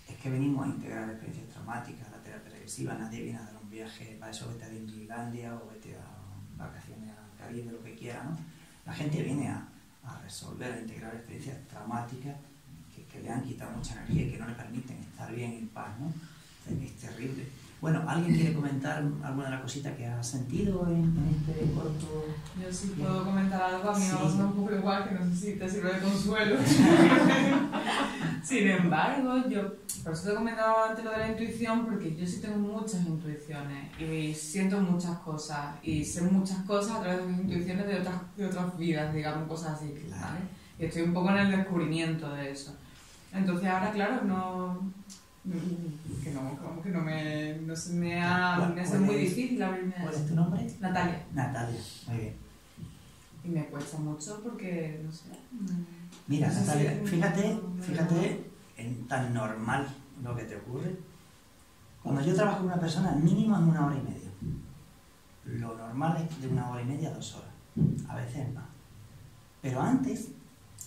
es que venimos a integrar experiencias traumáticas, la terapia regresiva. Nadie viene a dar un viaje, para eso vete a Disneylandia o vete a vacaciones a Caribe, lo que quiera, ¿no? La gente viene a resolver, a integrar experiencias traumáticas que le han quitado mucha energía y que no le permiten estar bien en paz, ¿no? Es terrible. Bueno, ¿alguien quiere comentar alguna de las cositas que ha sentido en este corto? Yo sí puedo comentar algo, a mí me pasa un poco igual, que no sé si te sirve de consuelo. Sin embargo, yo, por eso te comentaba antes lo de la intuición, porque yo sí tengo muchas intuiciones y siento muchas cosas y sé muchas cosas a través de mis intuiciones de otras vidas, digamos, cosas así, ¿vale? Y estoy un poco en el descubrimiento de eso. Entonces ahora, claro, no se me hace muy difícil abrirme. ¿Cuál es tu nombre? Natalia. Natalia, muy bien. Y me cuesta mucho porque, no sé. Mira, no Natalia, fíjate en tan normal lo que te ocurre. Cuando yo trabajo con una persona, mínimo es 1 hora y media. Lo normal es de 1 hora y media a 2 horas. A veces más. Pero antes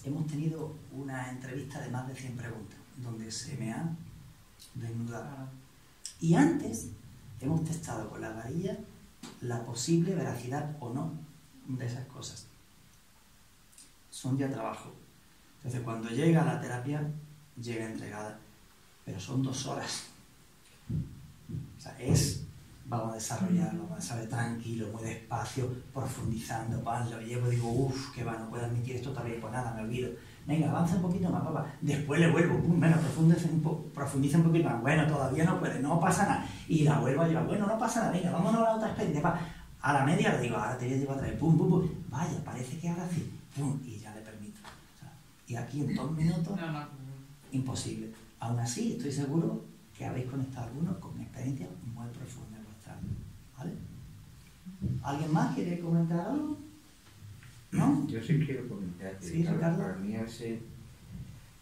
hemos tenido una entrevista de más de 100 preguntas, donde se me han desnudado. Y antes hemos testado con la varilla la posible veracidad o no de esas cosas. Son ya trabajo. Entonces, cuando llega la terapia, llega entregada. Pero son 2 horas. O sea, vamos a desarrollarlo, vamos a saber tranquilo, muy despacio, profundizando, lo llevo, digo, uff, que va, no puedo admitir esto todavía, pues nada, me olvido. Venga, avanza un poquito más, papá. Después le vuelvo, bueno, profundiza un poquito más. Bueno, todavía no puede, no pasa nada. Y la vuelvo a llevar, bueno, no pasa nada, venga, vámonos a la otra experiencia. A la media le digo, ahora te voy a llevar otra vez, pum, pum, pum. vaya, parece que ahora sí, ¡pum! Y ya le permito. O sea, y aquí en 2 minutos, imposible. Aún así, estoy seguro que habéis conectado algunos con experiencias muy profundas en vuestra vida, ¿vale? ¿Alguien más quiere comentar algo? ¿No? Yo sí quiero comentar que Sí, Ricardo. para mí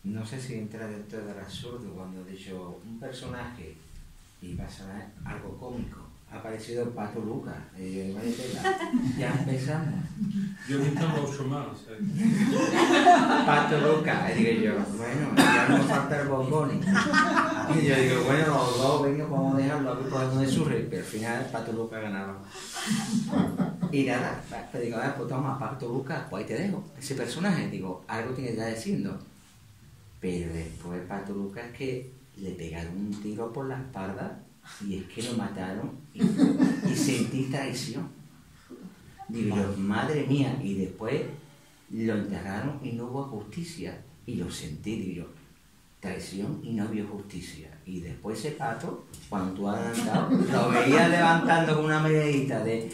no sé si entra dentro del absurdo cuando he dicho un personaje y pasa algo cómico. Ha aparecido el Pato Lucas, vaya tela. Ya empezamos. Yo he visto mucho más. Pato Lucas, y digo yo, bueno, ya no falta el Bomboni. Y yo digo, bueno, los dos, venga, vamos a dejarlo, a ver por dónde surge. Pero al final Pato Lucas ganaba. Y nada, te digo, pues toma, Pato Lucas, pues ahí te dejo. Ese personaje, digo, algo tiene que estar diciendo. Pero después Pato Lucas es que le pegaron un tiro por la espalda y es que lo mataron y sentí traición. Digo yo, madre mía, y después lo enterraron y no hubo justicia. Y lo sentí, digo yo, traición y no había justicia. Y después ese pato, cuando tú has adelantado, lo veías levantando con una medallita de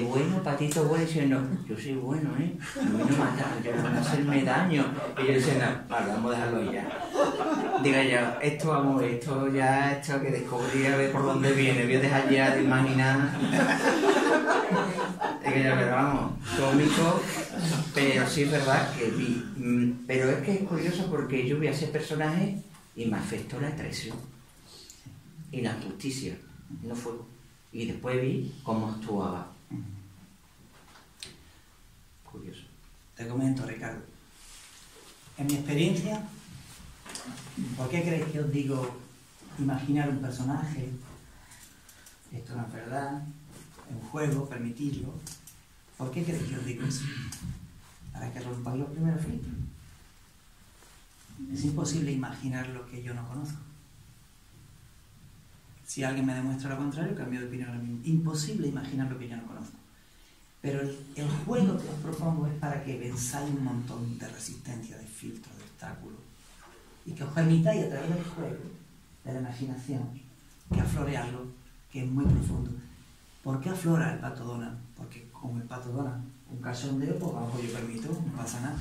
bueno, patito bueno, diciendo, yo soy bueno, a mí no matan, yo no voy a hacerme daño. Y yo decía, no, vale, vamos a dejarlo ya. Diga yo, esto que descubrí, a ver por dónde viene, voy a dejar ya de imaginar. Diga yo, pero vamos, cómico, pero sí es verdad que vi. Pero es que es curioso porque yo vi a ese personaje y me afectó la traición y la justicia, no fue. Y después vi cómo actuaba. Curioso. Te comento, Ricardo. En mi experiencia, ¿por qué creéis que os digo imaginar un personaje? Esto no es verdad, es un juego, permitirlo. ¿Por qué creéis que os digo eso? Para que rompáis los primeros filtros. Es imposible imaginar lo que yo no conozco. Si alguien me demuestra lo contrario, cambio de opinión ahora mismo. Imposible imaginar lo que yo no conozco. Pero el juego que os propongo es para que venzáis un montón de resistencia, de filtros, de obstáculos, y que os permitáis a través del juego, de la imaginación, que aflore algo que es muy profundo. ¿Por qué aflora el Pato Donald? Porque como el Pato Donald, un cachondeo, pues vamos, yo permito, no pasa nada.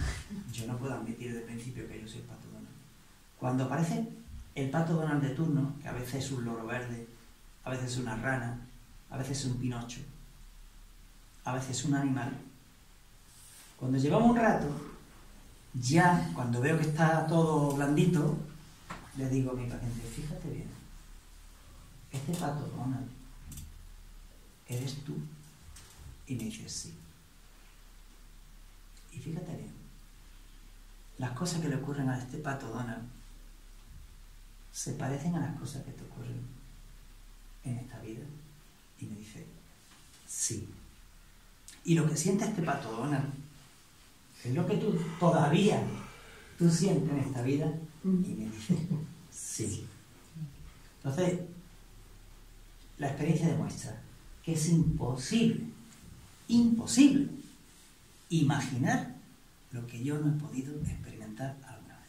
Yo no puedo admitir desde el principio que yo soy el Pato Donald. Cuando aparece el Pato Donald de turno, que a veces es un loro verde, a veces es una rana, a veces es un pinocho, a veces es un animal, cuando llevamos un rato, ya cuando veo que está todo blandito, le digo a mi paciente, fíjate bien, este Pato Donald, ¿eres tú? Y me dice, sí. Y fíjate bien, las cosas que le ocurren a este Pato Donald se parecen a las cosas que te ocurren en esta vida. Y me dice, sí. Y lo que siente este Pato Donald es lo que tú todavía sientes en esta vida. Y me dice, sí. Entonces, la experiencia demuestra que es imposible imaginar lo que yo no he podido experimentar alguna vez.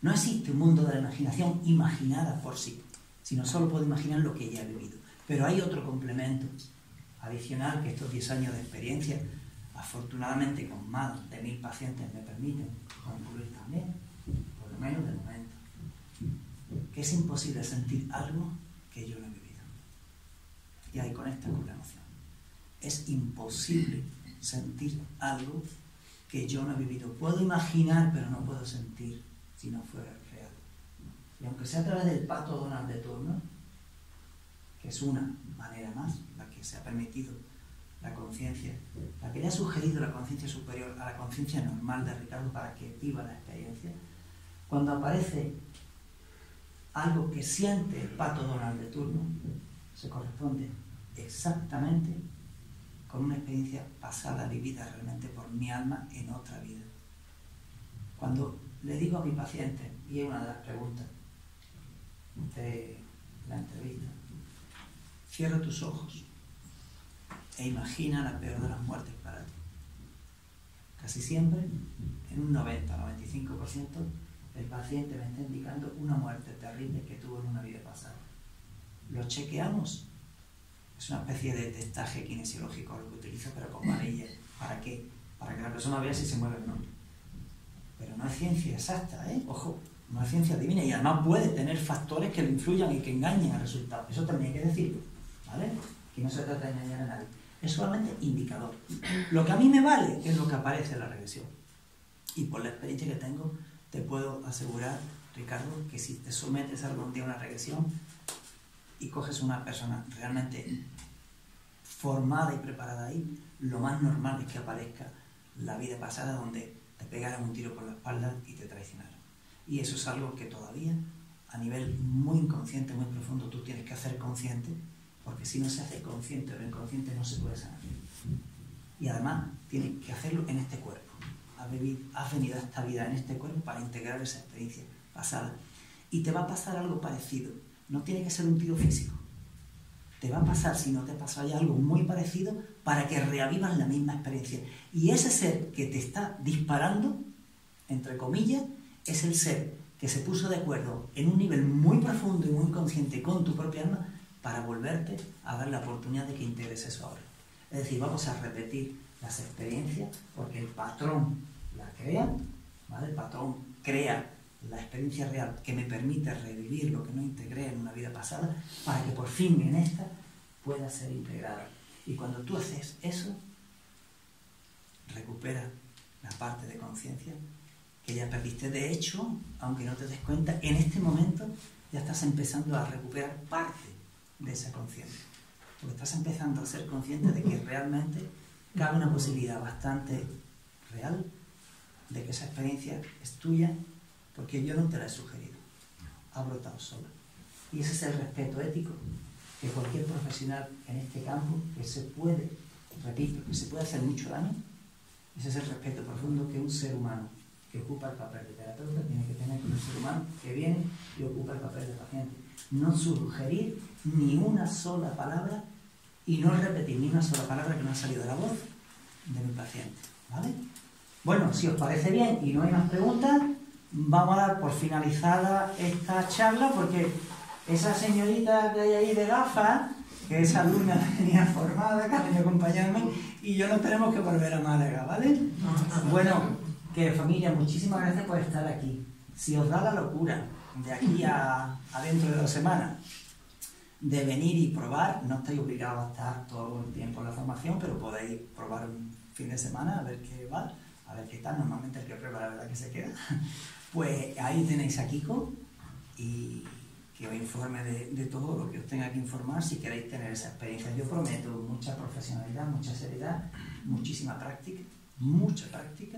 No existe un mundo de la imaginación imaginada por sí, sino solo puedo imaginar lo que ya he vivido. Pero hay otro complemento adicional que estos 10 años de experiencia, afortunadamente con más de 1000 pacientes, me permiten concluir también, por lo menos de momento, que es imposible sentir algo que yo no he vivido. Y ahí conecta con la emoción. Es imposible sentir algo que yo no he vivido. Puedo imaginar, pero no puedo sentir si no fuera real. Y aunque sea a través del Pato Donald de turno, que es una manera más, la que se ha permitido la conciencia, la que le ha sugerido la conciencia superior a la conciencia normal de Ricardo para que viva la experiencia, cuando aparece algo que siente el Pato Donald de turno, se corresponde exactamente con una experiencia pasada, vivida realmente por mi alma en otra vida. Cuando le digo a mi paciente, y es una de las preguntas de la entrevista, cierra tus ojos e imagina la peor de las muertes para ti. Casi siempre, en un 90-95%, el paciente me está indicando una muerte terrible que tuvo en una vida pasada. Lo chequeamos. Es una especie de testaje kinesiológico lo que utilizo, pero con varillas. ¿Para qué? Para que la persona vea si se mueve o no. Pero no es ciencia exacta, ¿eh? Ojo, no es ciencia divina, y además puede tener factores que le influyan y que engañen al resultado. Eso también hay que decirlo, ¿vale? Que no se trata de engañar a nadie. Es solamente indicador. Lo que a mí me vale es lo que aparece en la regresión. Y por la experiencia que tengo, te puedo asegurar, Ricardo, que si te sometes algún día a una regresión y coges una persona realmente formada y preparada ahí, lo más normal es que aparezca la vida pasada donde te pegaran un tiro por la espalda y te traicionaran. Y eso es algo que todavía, a nivel muy inconsciente, muy profundo, tú tienes que hacer consciente, porque si no se hace consciente o inconsciente no se puede sanar. Y además tienes que hacerlo en este cuerpo. Has venido a esta vida en este cuerpo para integrar esa experiencia pasada. Y te va a pasar algo parecido. No tiene que ser un tiro físico. Te va a pasar, si no te pasó ya, algo muy parecido para que reavivas la misma experiencia. Y ese ser que te está disparando, entre comillas, es el ser que se puso de acuerdo en un nivel muy profundo y muy consciente con tu propia alma para volverte a dar la oportunidad de que integres eso ahora. Es decir, vamos a repetir las experiencias porque el patrón la crea, ¿vale? El patrón crea la experiencia real que me permite revivir lo que no integré en una vida pasada para que por fin en esta pueda ser integrada. Y cuando tú haces eso, recuperas la parte de conciencia que ya perdiste. De hecho, aunque no te des cuenta, en este momento ya estás empezando a recuperar parte de esa conciencia. Porque estás empezando a ser consciente de que realmente cabe una posibilidad bastante real de que esa experiencia es tuya, porque yo no te la he sugerido, ha brotado sola. Y ese es el respeto ético que cualquier profesional en este campo, que se puede, repito, que se puede hacer mucho daño, ese es el respeto profundo que un ser humano que ocupa el papel de terapeuta tiene que tener con un ser humano que viene y ocupa el papel de paciente. No sugerir ni una sola palabra y no repetir ni una sola palabra que no ha salido de la voz de mi paciente, ¿vale? Bueno, si os parece bien y no hay más preguntas, vamos a dar por finalizada esta charla, porque esa señorita que hay ahí de gafas, que es alumna tenía formada, que ha venido a acompañarme, y yo nos tenemos que volver a Málaga, ¿vale? Bueno, que familia, muchísimas gracias por estar aquí. Si os da la locura de aquí a dentro de 2 semanas de venir y probar, no estáis obligados a estar todo el tiempo en la formación, pero podéis probar un fin de semana a ver qué va, a ver qué tal. Normalmente el que prueba la verdad que se queda. Pues ahí tenéis a Kiko y que os informe de todo lo que os tenga que informar si queréis tener esa experiencia. Yo prometo mucha profesionalidad, mucha seriedad, muchísima práctica, mucha práctica.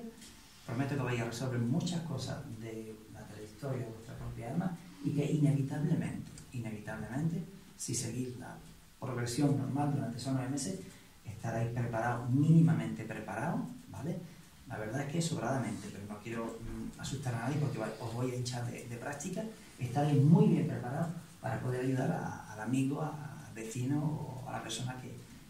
Prometo que vais a resolver muchas cosas de la trayectoria de vuestra propia alma y que inevitablemente, si seguís la progresión normal durante esos 9 meses, estaréis preparados, mínimamente preparados, ¿vale? La verdad es que sobradamente, pero no quiero asustar a nadie porque os voy a hinchar de práctica. Estaréis muy bien preparados para poder ayudar al amigo, al vecino o a la persona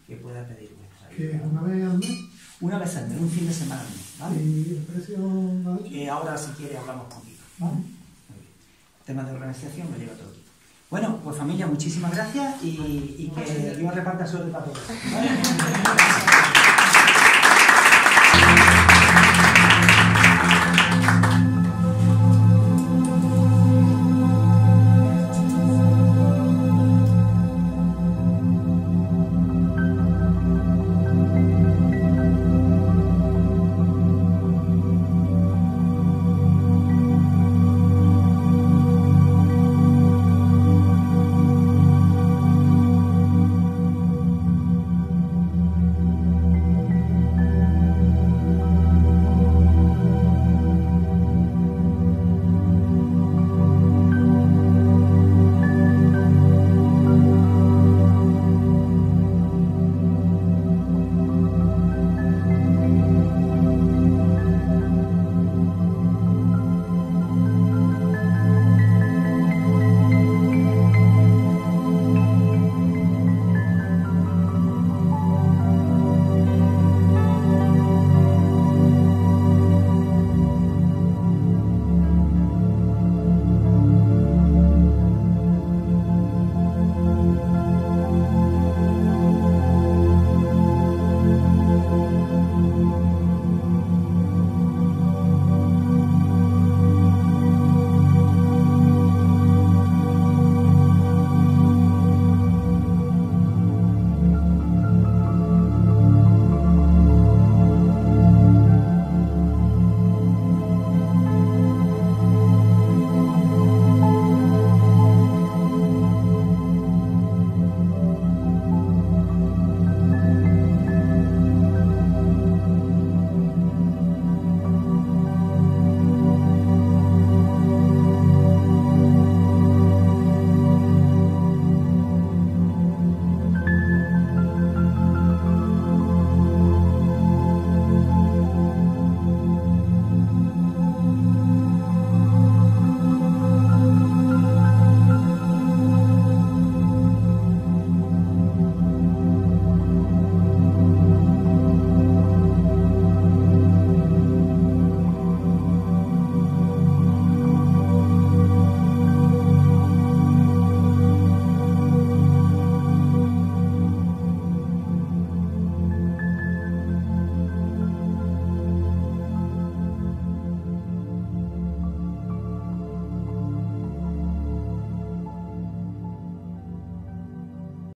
que pueda pedir vuestra ayuda. ¿Que una vez al mes? Una vez al mes, un fin de semana al mes, ¿vale? ¿Y el precio? Ahora, si quiere, hablamos contigo, ¿vale? Muy bien. Temas de organización lo lleva todo aquí. Bueno, pues familia, muchísimas gracias y que Dios reparta suerte para todos, ¿vale?